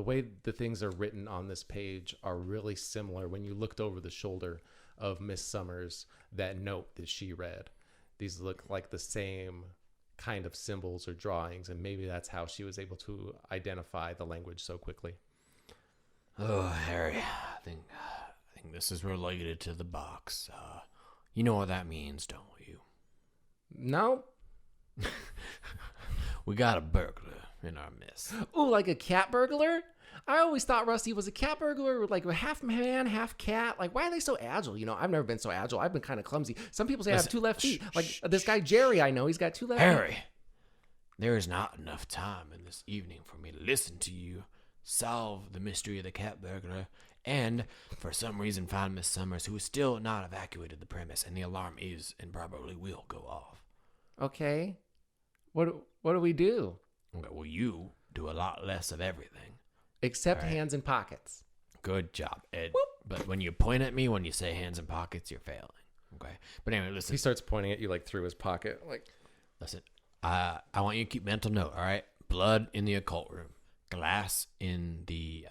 way the things are written on this page are really similar when you looked over the shoulder of Miss Summers, that note that she read. These look like the same kind of symbols or drawings, and maybe that's how she was able to identify the language so quickly. Oh, Harry, I think this is related to the box. You know what that means, don't you? No. We got a burglar in our midst. Ooh, like a cat burglar? I always thought Rusty was a cat burglar, like a half man, half cat. Like, why are they so agile? You know, I've never been so agile. I've been kind of clumsy. Some people say I have 2 left feet. Like this guy Jerry, I know, he's got 2 left feet. Harry, there is not enough time in this evening for me to listen to you solve the mystery of the cat burglar and, for some reason, find Miss Summers, who is still not evacuated the premise, and the alarm is and probably will go off. Okay. What do we do? Okay, well, you do a lot less of everything. Except hands in pockets. Good job, Ed. Whoop. But when you point at me, when you say hands in pockets, you're failing. Okay. But anyway, listen. He starts pointing at you like through his pocket. Like, listen, I want you to keep mental note, all right? Blood in the occult room. Glass in the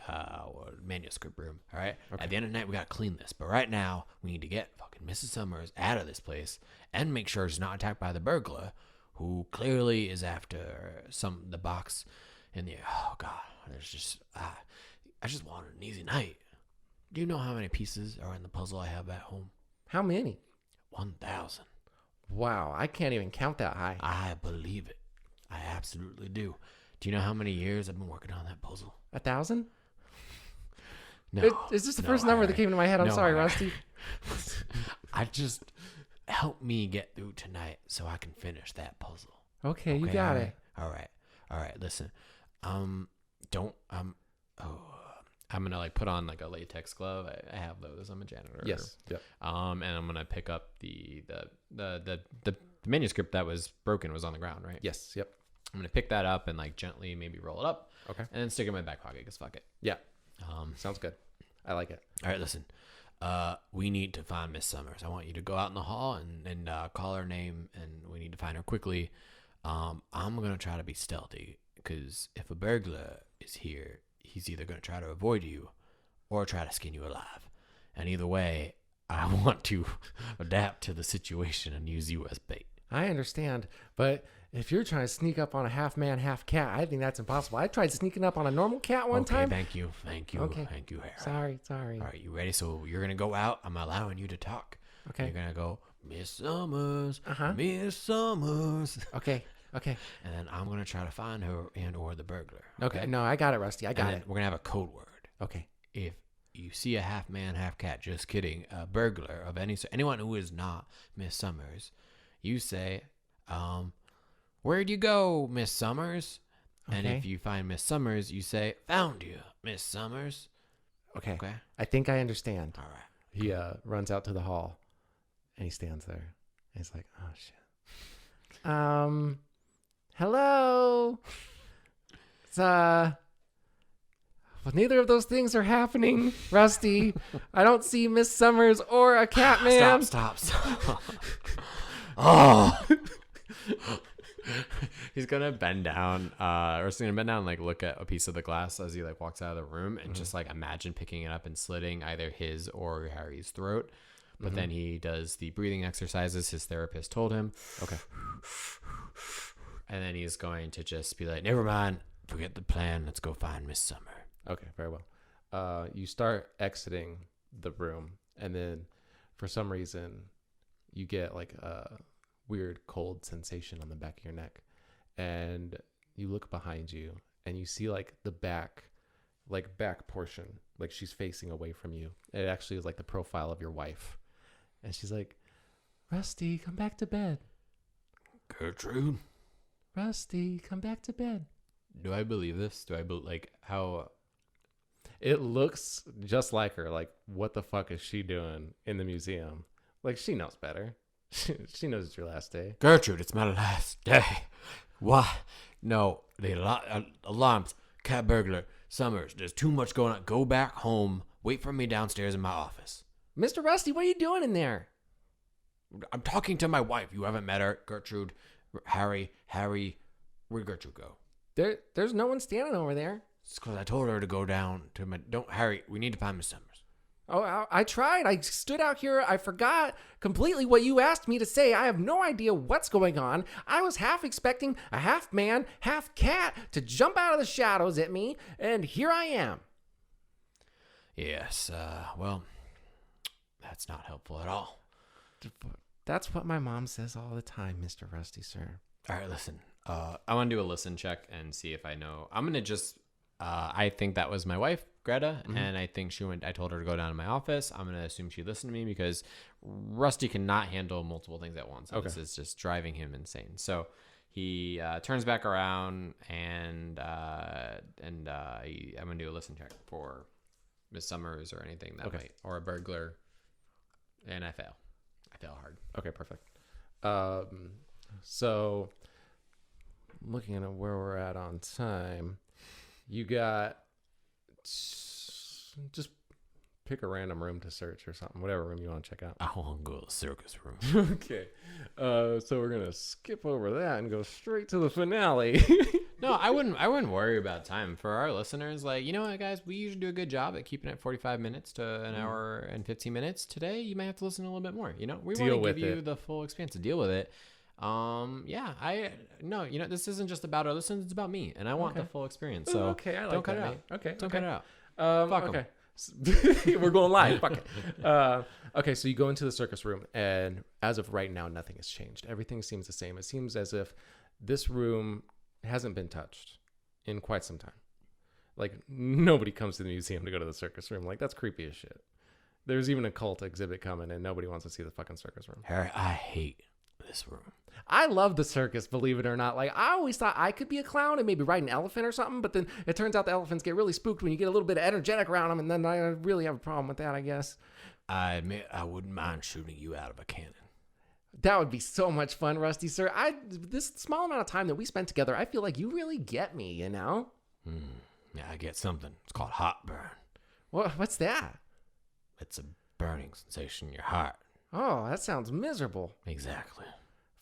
manuscript room, all right? Okay. At the end of the night, we got to clean this. But right now, we need to get fucking Mrs. Summers out of this place and make sure she's not attacked by the burglar, who clearly is after the box in the... Oh, God. There's just... I just wanted an easy night. Do you know how many pieces are in the puzzle I have at home? How many? 1,000. Wow, I can't even count that high. I believe it. I absolutely do. Do you know how many years I've been working on that puzzle? 1,000? No. It's just the first number that came into my head. I'm sorry, Rusty. I just... Help me get through tonight so I can finish that puzzle. Okay, you got it. All right. Listen, I'm gonna like put on like a latex glove. I have those. I'm a janitor. Yes. Yep. And I'm gonna pick up the manuscript that was broken was on the ground, right? Yes. Yep. I'm gonna pick that up and like gently maybe roll it up. Okay. And then stick it in my back pocket. Cause fuck it. Yeah. Sounds good. I like it. All right. Listen. We need to find Miss Summers. I want you to go out in the hall and call her name, and we need to find her quickly. I'm going to try to be stealthy, because if a burglar is here, he's either going to try to avoid you or try to skin you alive. And either way, I want to adapt to the situation and use you as bait. I understand, but if you're trying to sneak up on a half man, half cat, I think that's impossible. I tried sneaking up on a normal cat one time. Thank you. Okay. Thank you, Harry. Sorry. All right, you ready? So you're going to go out. I'm allowing you to talk. Okay. You're going to go Miss Summers, Uh-huh. Miss Summers. Okay. Okay. And then I'm going to try to find her and or the burglar. Okay. No, I got it, Rusty. I got it. We're going to have a code word. Okay. If you see a half man, half cat, just kidding, a burglar of any sort, anyone who is not Miss Summers, you say, where'd you go, Miss Summers? Okay. And if you find Miss Summers, you say, found you, Miss Summers. Okay. Okay. I think I understand. All right. He runs out to the hall, and he stands there. And he's like, "Oh shit." Hello. It's well, neither of those things are happening, Rusty. I don't see Miss Summers or a cat man. Stop. Oh. He's gonna bend down, or he's gonna bend down and like look at a piece of the glass as he like walks out of the room, and just like imagine picking it up and slitting either his or Harry's throat. But then he does the breathing exercises his therapist told him. Okay. And then he's going to just be like, Never mind. Forget the plan. Let's go find Miss Summer. Okay, very well. You start exiting the room, and then for some reason, you get like a weird cold sensation on the back of your neck, and you look behind you, and you see like the back portion, like she's facing away from you. It actually is like the profile of your wife, and she's like, "Rusty, come back to bed. Gertrude? Rusty, come back to bed." do I believe this? Do I believe like how? It looks just like her. Like, what the fuck is she doing in the museum? Like, she knows better. She knows it's your last day. Gertrude, it's my last day. Why? No, the alarms, cat burglar, Summers. There's too much going on. Go back home. Wait for me downstairs in my office. Mr. Rusty, what are you doing in there? I'm talking to my wife. You haven't met her. Gertrude, Harry, where'd Gertrude go? There's no one standing over there. It's because I told her to go down to my... Don't, Harry, we need to find Miss Summers. Oh, I tried. I stood out here. I forgot completely what you asked me to say. I have no idea what's going on. I was half expecting a half man, half cat to jump out of the shadows at me, and here I am. Yes, well, that's not helpful at all. That's what my mom says all the time, Mr. Rusty, sir. All right, listen. I want to do a listen check and see if I know. I'm gonna just. I think that was my wife, Greta, and I think she went. I told her to go down to my office. I'm gonna assume she listened to me because Rusty cannot handle multiple things at once. Okay. This is just driving him insane. So he turns back around and I'm gonna do a listen check for Miss Summers or anything that might, or a burglar, and I fail. I fail hard. Okay, perfect. So looking at where we're at on time, you got just pick a random room to search or something, whatever room you want to check out. I want to go to the circus room. Okay. So we're going to skip over that and go straight to the finale. No, I wouldn't worry about time for our listeners. Like, you know what, guys, we usually do a good job at keeping it 45 mintes to an hour and 15 minutes. Today, you may have to listen a little bit more. You know, we want to give you the full experience to deal with it. This isn't just about our listeners, it's about me, and I want the full experience. So okay, I like don't cut that, it mate. out. Okay, Don't cut it out. Fuck okay. We're going live. Fuck it. Okay, so you go into the circus room, and as of right now, nothing has changed. Everything seems the same. It seems as if this room hasn't been touched in quite some time. Like, nobody comes to the museum to go to the circus room. Like, that's creepy as shit. There's even a cult exhibit coming, and nobody wants to see the fucking circus room. Harry, I hate this room. I love the circus, believe it or not. Like, I always thought I could be a clown and maybe ride an elephant or something, but then it turns out the elephants get really spooked when you get a little bit of energetic around them, and then I really have a problem with that, I guess. I admit I wouldn't mind shooting you out of a cannon. That would be so much fun, Rusty, sir. This small amount of time that we spent together, I feel like you really get me, you know? Yeah, I get something. It's called hot burn. What's that? It's a burning sensation in your heart. Oh, that sounds miserable. Exactly.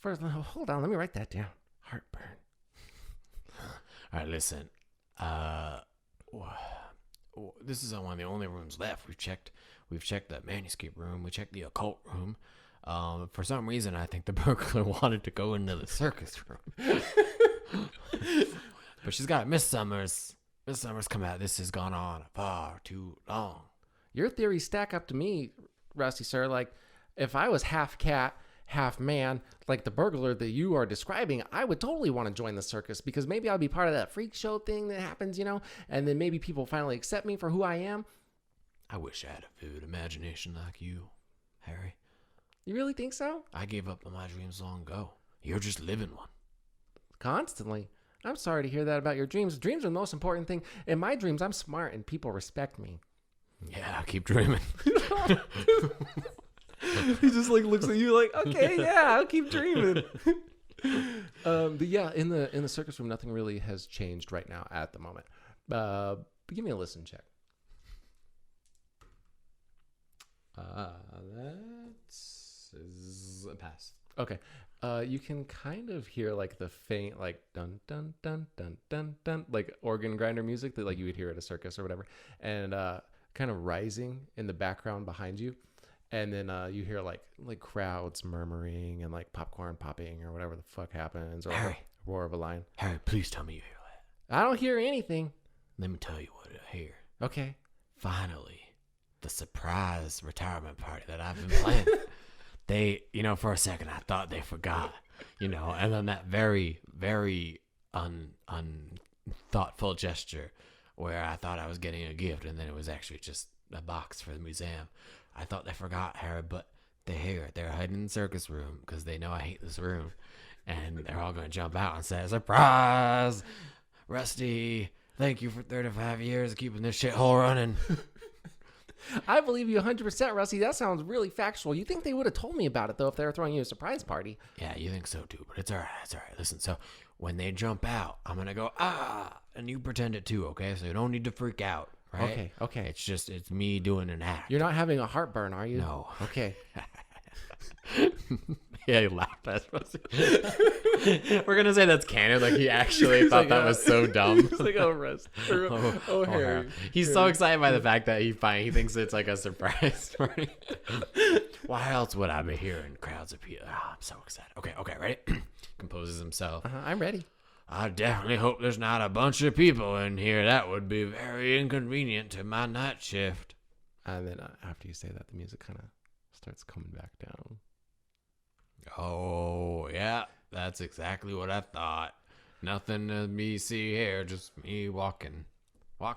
First, hold on, let me write that down. Heartburn. All right, listen. This is one of the only rooms left. We've checked the manuscript room. We checked the occult room. For some reason, I think the burglar wanted to go into the circus room. But she's got Miss Summers. Miss Summers, come out. This has gone on far too long. Your theories stack up to me, Rusty, sir. Like, if I was half cat, half man, like the burglar that you are describing, I would totally want to join the circus because maybe I'll be part of that freak show thing that happens, and then maybe people finally accept me for who I am. I wish I had a vivid imagination like you, Harry. You really think so? I gave up on my dreams long ago. You're just living one. Constantly. I'm sorry to hear that about your dreams. Dreams are the most important thing. In my dreams, I'm smart and people respect me. Yeah, keep dreaming. He just looks at you like, okay, yeah, I'll keep dreaming. But yeah, in the circus room, nothing really has changed right now at the moment. But give me a listen check. That's a pass. Okay. You can kind of hear the faint dun dun dun dun dun dun organ grinder music that you would hear at a circus or whatever, and kind of rising in the background behind you, and then you hear crowds murmuring and popcorn popping or whatever the fuck happens, or Harry, a roar of a lion. Harry, please tell me you hear that. I don't hear anything. Let me tell you what I hear. Okay. Finally, the surprise retirement party that I've been planning. They, for a second, I thought they forgot, and then that very, very unthoughtful gesture where I thought I was getting a gift, and then it was actually just a box for the museum. I thought they forgot, Harry, but they're here. They're hiding in the circus room because they know I hate this room, and they're all going to jump out and say, "Surprise! Rusty, thank you for 35 years of keeping this shithole running." I believe you 100%, Rusty. That sounds really factual. You think they would have told me about it, though, if they were throwing you a surprise party. Yeah, you think so, too, but it's all right. It's all right. Listen, so when they jump out, I'm going to go, and you pretend it, too, okay? So you don't need to freak out, right? Okay. It's me doing an act. You're not having a heartburn, are you? No. Okay. Yeah, he laughed at us. We're gonna say that's canon. He actually thought that was so dumb. He's like, Rust. Oh, Harry. He's so excited by the fact that he thinks it's a surprise party. Why else would I be hearing crowds of people? I'm so excited. Okay, ready? Composes himself. I'm ready. I definitely hope there's not a bunch of people in here. That would be very inconvenient to my night shift. And then after you say that, the music kind of starts coming back down. Oh, yeah, that's exactly what I thought. Nothing to me see here, just me walking. Are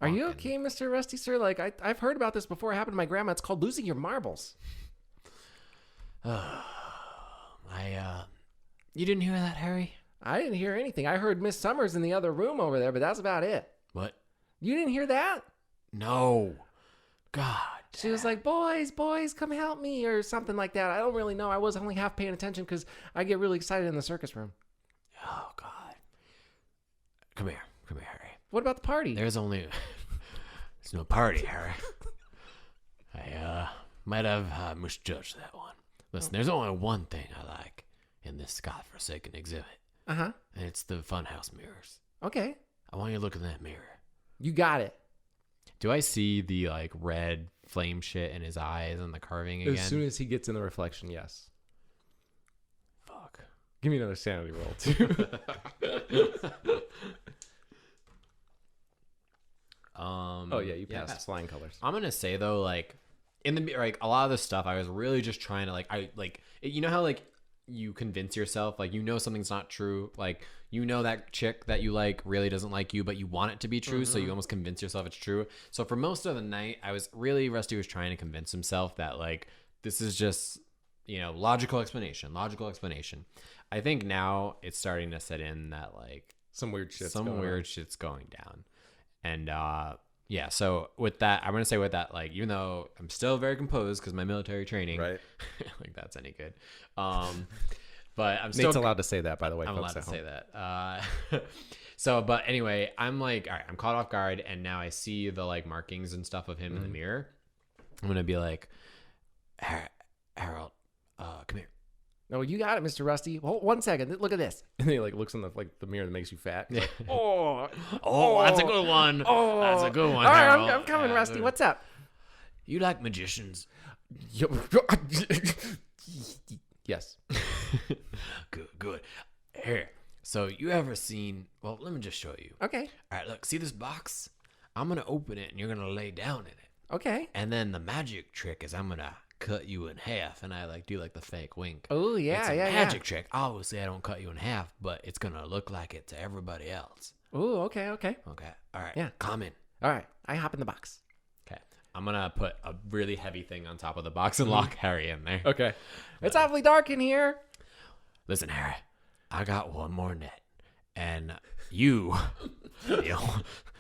you okay, Mr. Rusty, sir? I've heard about this before. It happened to my grandma. It's called losing your marbles. You didn't hear that, Harry? I didn't hear anything. I heard Miss Summers in the other room over there, but that's about it. What? You didn't hear that? No. God. She was like, boys, come help me, or something like that. I don't really know. I was only half paying attention because I get really excited in the circus room. Oh, God. Come here, Harry. What about the party? There's no party, Harry. I might have misjudged that one. Listen, there's only one thing I like in this godforsaken exhibit. Uh-huh. And it's the funhouse mirrors. Okay. I want you to look in that mirror. You got it. Do I see the red flame shit in his eyes and the carving again? As soon as he gets in the reflection, yes. Fuck. Give me another sanity roll, too. Oh yeah, you passed flying colors. I'm gonna say though, in the a lot of the stuff, I was really just trying to you know how you convince yourself something's not true, that chick that you really doesn't like you, but you want it to be true, so you almost convince yourself it's true. So for most of the night, Rusty was trying to convince himself that this is just logical explanation. I think now it's starting to set in that some weird shit's going down. And yeah, so with that, I'm gonna say even though I'm still very composed because my military training, right? That's any good. But I'm Nate's allowed to say that, by the way. I'm allowed to say that. So, but anyway, I'm all right, I'm caught off guard, and now I see the markings and stuff of him in the mirror. I'm gonna be like, Harold, come here. No, you got it, Mr. Rusty. Hold 1 second. Look at this. And he looks in the mirror that makes you fat. Yeah. That's a good one. That's a good one. All right, Harold. I'm coming, Rusty. What's up? You like magicians? Yes. Good. Here. So you ever seen? Well, let me just show you. Okay. All right, look. See this box? I'm gonna open it, and you're gonna lay down in it. Okay. And then the magic trick is I'm gonna cut you in half, and I like do like the fake wink. Oh yeah, It's a magic trick. Obviously, I don't cut you in half, but it's gonna look like it to everybody else. Oh, okay. Okay. All right. Yeah. Come in. All right, I hop in the box. Okay. I'm gonna put a really heavy thing on top of the box and lock Harry in there. Okay. It's awfully dark in here. Listen, Harry, I got one more net, and you know,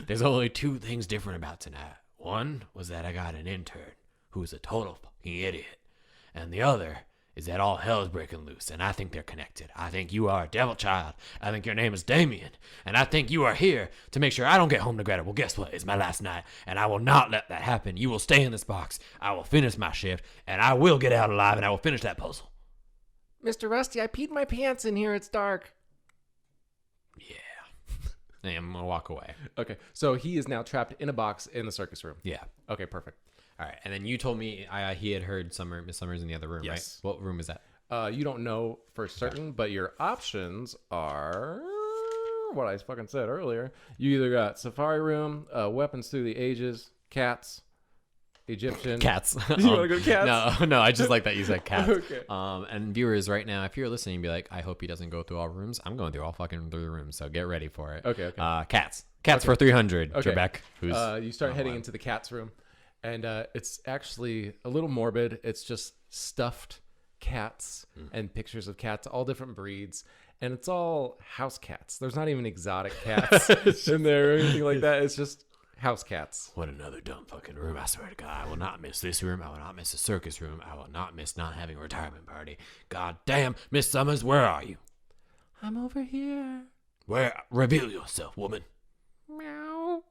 there's only two things different about tonight. One was that I got an intern who's a total fucking idiot, and the other is that all hell is breaking loose, and I think they're connected. I think you are a devil child. I think your name is Damien, and I think you are here to make sure I don't get home to Greta. Well, guess what? It's my last night, and I will not let that happen. You will stay in this box. I will finish my shift, and I will get out alive, and I will finish that puzzle. Mr. Rusty, I peed my pants in here. It's dark. Yeah. I'm gonna walk away. Okay, so he is now trapped in a box in the circus room. Yeah. Okay, perfect. All right. And then you told me he had heard Miss Summers in the other room, Yes. right? What room is that? You don't know for certain, but your options are what I fucking said earlier. You either got Safari Room, Weapons Through the Ages, Cats, Egyptian. Cats. You want to go to Cats? No, I just like that you said cats. Okay. And viewers, right now, if you're listening, be like, I hope he doesn't go through all rooms. I'm going through all fucking 3 rooms, so get ready for it. Okay. Cats for 300. Okay. Trebek, who's you start not heading alive. into the Cats room, and it's actually a little morbid. It's just stuffed cats and pictures of cats, all different breeds, and it's all house cats. There's not even exotic cats in there or anything like that. It's just house cats. What another dumb fucking room. I swear to God, I will not miss this room. I will not miss the circus room. I will not miss not having a retirement party. God damn, Miss Summers, where are you? I'm over here. Where? Reveal yourself, woman. Meow.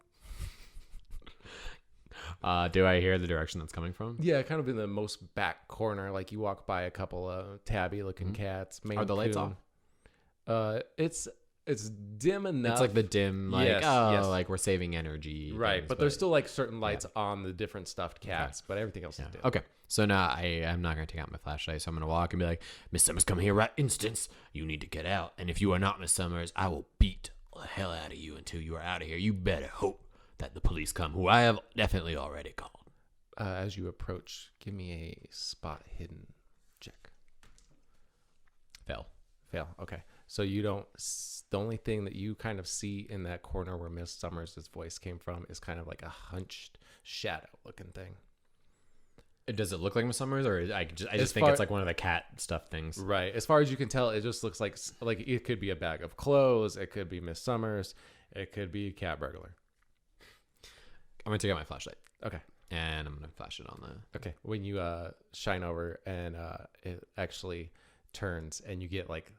Do I hear the direction that's coming from? Yeah, kind of in the most back corner. Like you walk by a couple of tabby-looking cats. Maine Are the lights Coon. It's dim enough. It's like the dim, like, Yes, oh, yes. like we're saving energy. Right, things, but there's still like certain lights on the different stuffed cats, Okay. but everything else is dim. Okay, so now I'm not going to take out my flashlight, so I'm going to walk and be like, Miss Summers, come here right instance. You need to get out. And if you are not Miss Summers, I will beat the hell out of you until you are out of here. You better hope that the police come, who I have definitely already called. As you approach, give me a spot hidden check. Fail. Okay. So you don't. The only thing that you kind of see in that corner where Miss Summers' voice came from is kind of like a hunched shadow-looking thing. Does it look like Miss Summers, or I just As think far- it's like one of the cat stuff things? Right. As far as you can tell, it just looks like it could be a bag of clothes. It could be Miss Summers. It could be a cat burglar. I'm going to take out my flashlight, Okay. and I'm going to flash it on the... Okay. When you shine over and it actually turns and you get like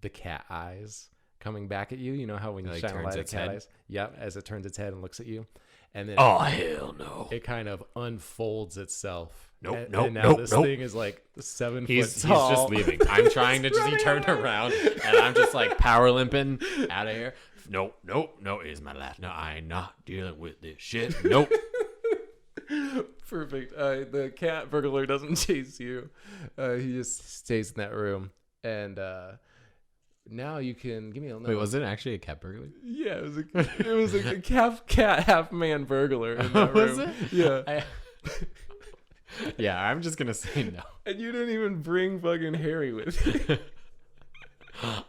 the cat eyes coming back at you. You know how when you It, like, shine a turns light at its cat head? eyes? Yep. As it turns its head and looks at you. And then Oh, hell no. it kind of unfolds itself. Nope, and, nope, and now nope, this nope. thing is like 7 He's foot tall. just leaving. I'm trying to just... He turned around, and I'm just like power limping out of here. Nope, it is my last. No, I ain't not dealing with this shit. Nope. Perfect. The cat burglar doesn't chase you. He just stays in that room. And now you can give me a Wait, was it actually a cat burglar? Yeah, it was a half cat, half man burglar in that room. Was it? Yeah. Yeah, I'm just going to say no. And you didn't even bring fucking Harry with you. All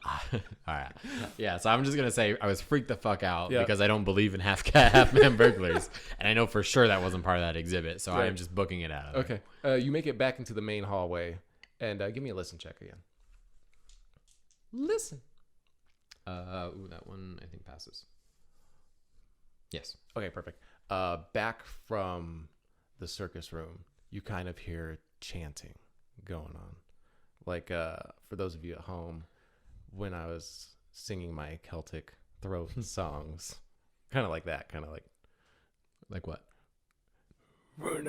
right. Yeah, so I'm just going to say I was freaked the fuck out Yeah. because I don't believe in half cat, half man burglars. And I know for sure that wasn't part of that exhibit, so Right. I'm just booking it out of there. Okay. You make it back into the main hallway. And give me a listen check again. Listen. Ooh, that one I think passes. Yes. Okay, perfect. Back from the circus room, you kind of hear chanting going on. Like, for those of you at home, when I was singing my Celtic throat songs, kind of like that, kind of like. Like what? And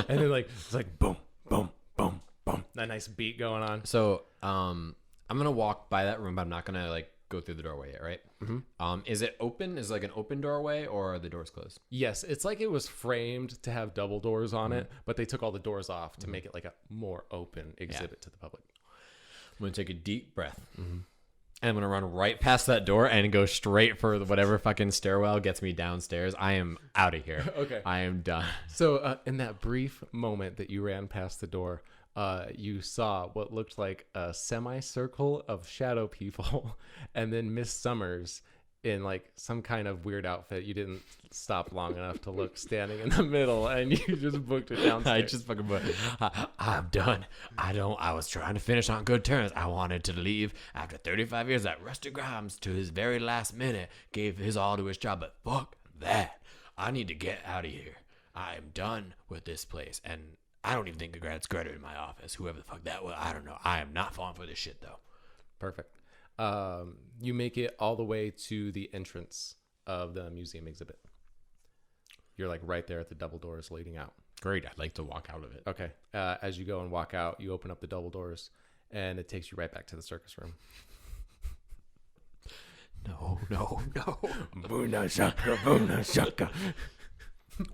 then like it's like boom, boom, boom, boom. That nice beat going on. So, I'm going to walk by that room, but I'm not going to like go through the doorway yet, right? Mm-hmm. Is it open? Is it like an open doorway, or are the doors closed? Yes, it's like it was framed to have double doors on it, but they took all the doors off to make it like a more open exhibit to the public. I'm going to take a deep breath. And I'm gonna run right past that door and go straight for whatever fucking stairwell gets me downstairs. I am out of here. Okay. I am done. So in that brief moment that you ran past the door, you saw what looked like a semicircle of shadow people, and then Miss Summers in like some kind of weird outfit. You didn't stop long enough to look, standing in the middle, and you just booked it downstairs. I just fucking I'm done. I was trying to finish on good terms. I wanted to leave after 35 years at Rusty Grimes to his very last minute, gave his all to his job, but fuck that. I need to get out of here. I am done with this place, and I don't even think the grad's greater in my office. Whoever the fuck that was, I don't know. I am not falling for this shit though. Perfect. You make it all the way to the entrance of the museum exhibit. You're like right there at the double doors leading out. Great. I'd like to walk out of it. Okay. As you go and walk out, you open up the double doors, and it takes you right back to the circus room. No. Boona shaka.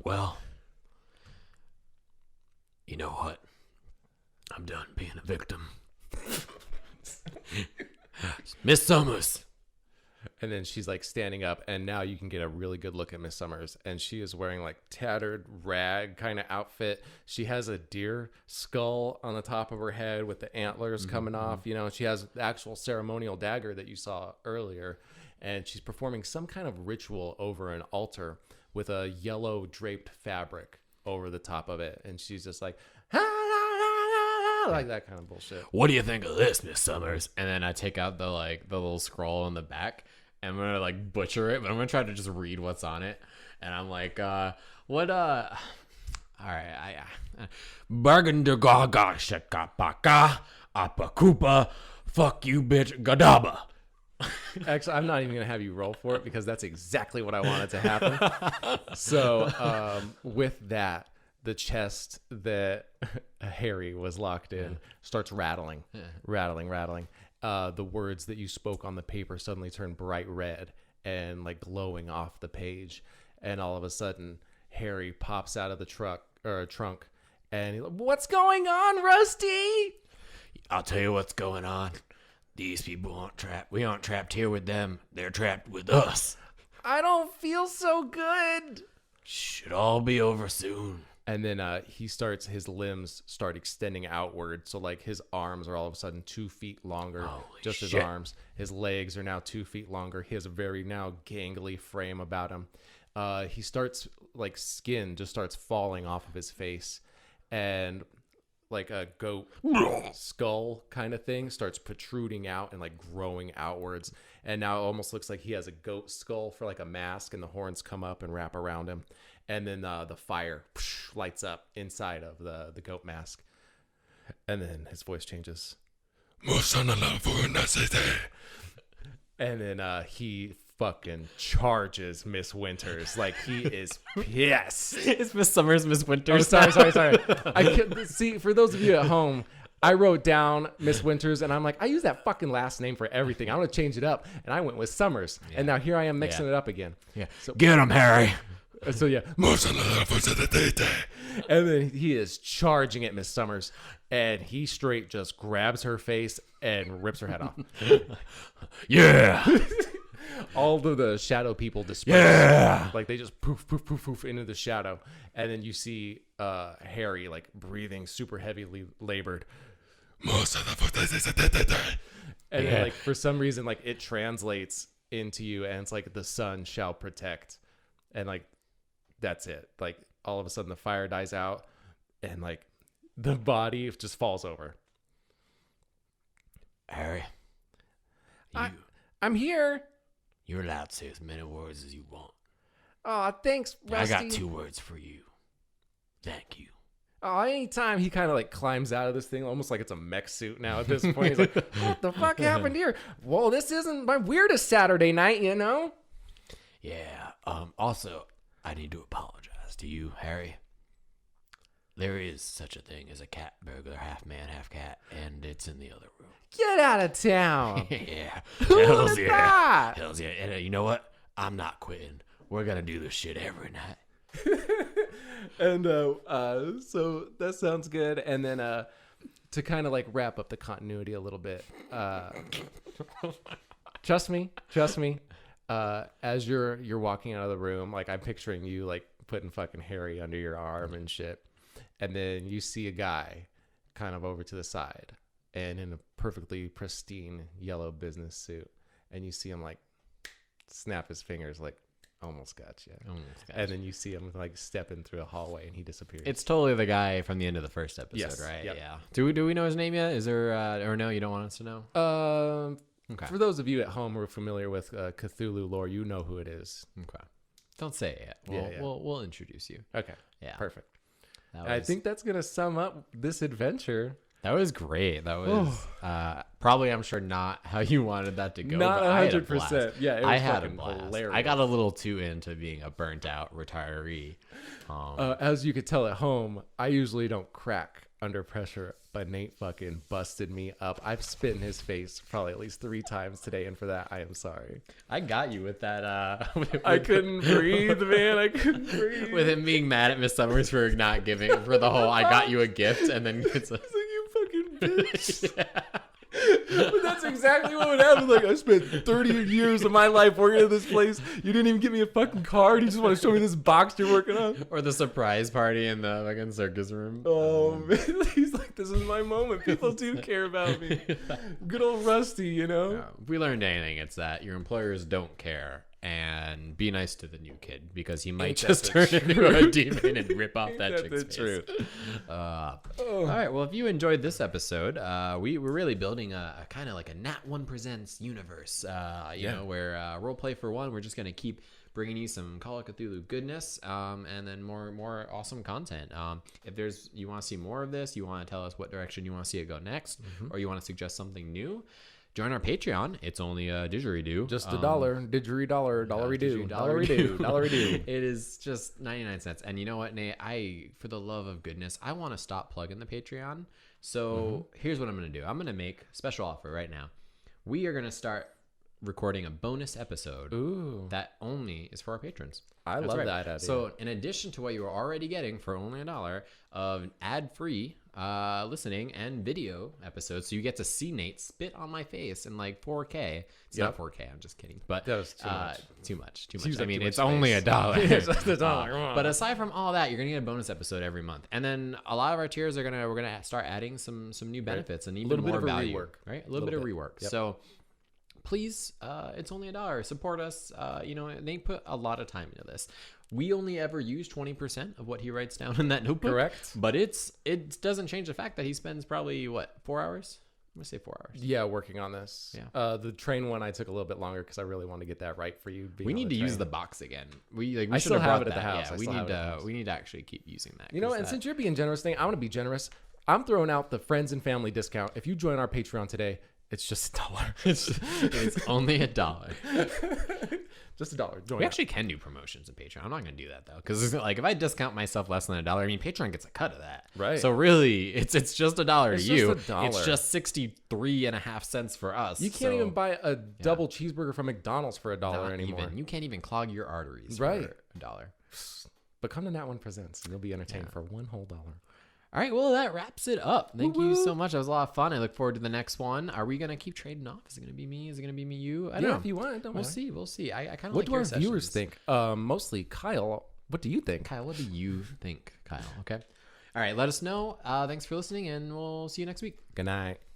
Well, you know what? I'm done being a victim. Miss Summers. And then she's like standing up, and now you can get a really good look at Miss Summers, and she is wearing like tattered rag kind of outfit. She has a deer skull on the top of her head with the antlers coming off, you know, and she has the actual ceremonial dagger that you saw earlier, and she's performing some kind of ritual over an altar with a yellow draped fabric over the top of it, and she's just like that kind of bullshit. What do you think of this, Miss Summers? And then I take out the little scroll in the back, and I'm gonna like butcher it, but I'm gonna try to just read what's on it. And I'm like, all right, Bargandergaga shakapaka apakupa fuck you bitch gadaba. Actually, I'm not even going to have you roll for it because that's exactly what I wanted to happen. So with that, the chest that Harry was locked in starts rattling. The words that you spoke on the paper suddenly turn bright red and like glowing off the page. And all of a sudden, Harry pops out of the trunk, and he's like, "What's going on, Rusty?" I'll tell you what's going on. These people aren't trapped. We aren't trapped here with them. They're trapped with us. I don't feel so good. Should all be over soon. And then his limbs start extending outward. So like his arms are all of a sudden 2 feet longer. Holy just shit. his arms. His legs are now 2 feet longer. He has a very now gangly frame about him. He starts like skin just starts falling off of his face. And like a goat skull kind of thing starts protruding out and like growing outwards. And now it almost looks like he has a goat skull for like a mask, and the horns come up and wrap around him. And then the fire lights up inside of the goat mask. And then his voice changes. And then he fucking charges Miss Winters. Like he is pissed. It's Miss Summers, Miss Winters. Oh, sorry. See, for those of you at home, I wrote down Miss Winters, and I'm like, I use that fucking last name for everything. I want to change it up, and I went with Summers, and now here I am mixing it up again. Yeah. So, Get him, Harry. so yeah, and then he is charging at Miss Summers, and he straight just grabs her face and rips her head off. Yeah. All of the shadow people disperse. Yeah. Like they just poof, poof, poof, poof into the shadow. And then you see Harry like breathing super heavily labored. And then like for some reason like it translates into you, and it's like the sun shall protect. And like that's it. Like all of a sudden the fire dies out, and like the body just falls over. Harry. I'm here. You're allowed to say as many words as you want. Oh, thanks, Rusty. I got 2 words for you. Thank you. Oh, anytime he kind of like climbs out of this thing, almost like it's a mech suit now at this point. He's like, what the fuck happened here? Well, this isn't my weirdest Saturday night, you know? Yeah. Also, I need to apologize to you, Harry. There is such a thing as a cat burglar, half man, half cat, and it's in the other room. Get out of town. Yeah. Who Hells would've yeah. thought? Hells yeah. And you know what? I'm not quitting. We're going to do this shit every night. And so that sounds good. And then to kind of like wrap up the continuity a little bit, Trust me. As you're walking out of the room, like I'm picturing you like putting fucking Harry under your arm and shit, and then you see a guy kind of over to the side and in a perfectly pristine yellow business suit, and you see him like snap his fingers like almost got you. And then you see him like stepping through a hallway and he disappears. It's totally the guy from the end of the first episode, Yes, right? yep. Yeah. Do we know his name yet? Is there or no? You don't want us to know? Okay. For those of you at home who are familiar with Cthulhu lore, you know who it is. Okay. Don't say it yet. We'll introduce you. Okay. Yeah. Perfect. That I think that's gonna sum up this adventure. That was great. That was probably, I'm sure, not how you wanted that to go. Not but I had a 100%. blast. Yeah, it was I had a fucking blast. hilarious. I got a little too into being a burnt out retiree. As you could tell at home, I usually don't crack under pressure, but Nate fucking busted me up. I've spit in his face probably at least 3 times today, and for that, I am sorry. I got you with that. I couldn't breathe, man. I couldn't breathe. With him being mad at Miss Summers for not giving for the whole "I got you a gift" and then it's It's like, you fucking bitch. But that's exactly what would happen. Like, I spent 30 years of my life working at this place. You didn't even give me a fucking card. You just want to show me this box you're working on. or the surprise party in the fucking circus room. Oh, man. He's like, this is my moment. People do care about me. Good old Rusty, you know? If we learned anything, it's that your employers don't care. And be nice to the new kid because he might Ain't that just the turn truth? into a demon and rip off Ain't that that chick's the face. All right. Well, if you enjoyed this episode, we're really building a kind of like a Nat1 Presents universe. You know, where Roleplay for One, we're just gonna keep bringing you some Call of Cthulhu goodness, and then more awesome content. If you want to see more of this, you want to tell us what direction you want to see it go next, or you want to suggest something new. Join our Patreon. It's only a didgeridoo. Just $1. Didgeridoo. Dollaridoo. It is just 99 cents. And you know what, Nate? For the love of goodness, I want to stop plugging the Patreon. So here's what I'm going to do. I'm going to make a special offer right now. We are going to start recording a bonus episode that only is for our patrons. I love that idea. So in addition to what you are already getting for only $1 of ad-free listening and video episodes, so you get to see Nate spit on my face in like 4K. It's not 4K, I'm just kidding. But that was too much. Too much. Seems I like mean, too it's much only space. $1. It's just $1. But aside from all that, you're gonna get a bonus episode every month, and then a lot of our tiers we're gonna start adding some new benefits and even little bit more of a value. rework. Right, a little bit of rework. Yep. So please, it's only $1. Support us. You know, they put a lot of time into this. We only ever use 20% of what he writes down in that notebook. Correct. But it doesn't change the fact that he spends probably 4 hours? I'm gonna say 4 hours. Yeah, working on this. Yeah. The train one I took a little bit longer because I really want to get that right for you. We need to use the box again. We I should still have brought it at the that. house. Yeah, I still have it at the house. we need to actually keep using that. You know, and since you're being generous thing, I want to be generous. I'm throwing out the friends and family discount. If you join our Patreon today, it's just $1. it's only $1. Just $1. Join We up. actually can do promotions in Patreon. I'm not going to do that though, because like if I discount myself less than $1, I mean Patreon gets a cut of that. Right. So really, it's just $1 It's to you. just $1. It's just 63.5 cents for us. You can't even buy a double cheeseburger from McDonald's for $1 not anymore. even. You can't even clog your arteries. Right. For $1. But come to Nat1 Presents and you'll be entertained for $1 whole. All right, well, that wraps it up. Thank you so much. That was a lot of fun. I look forward to the next one. Are we going to keep trading off? Is it going to be me? Is it going to be me, you? I don't know. If you want, don't We'll matter. see. We'll see. I kind of What like do your our sessions. viewers think? Mostly Kyle. What do you think? Kyle, what do you think, Kyle? Okay. All right, let us know. Thanks for listening, and we'll see you next week. Good night.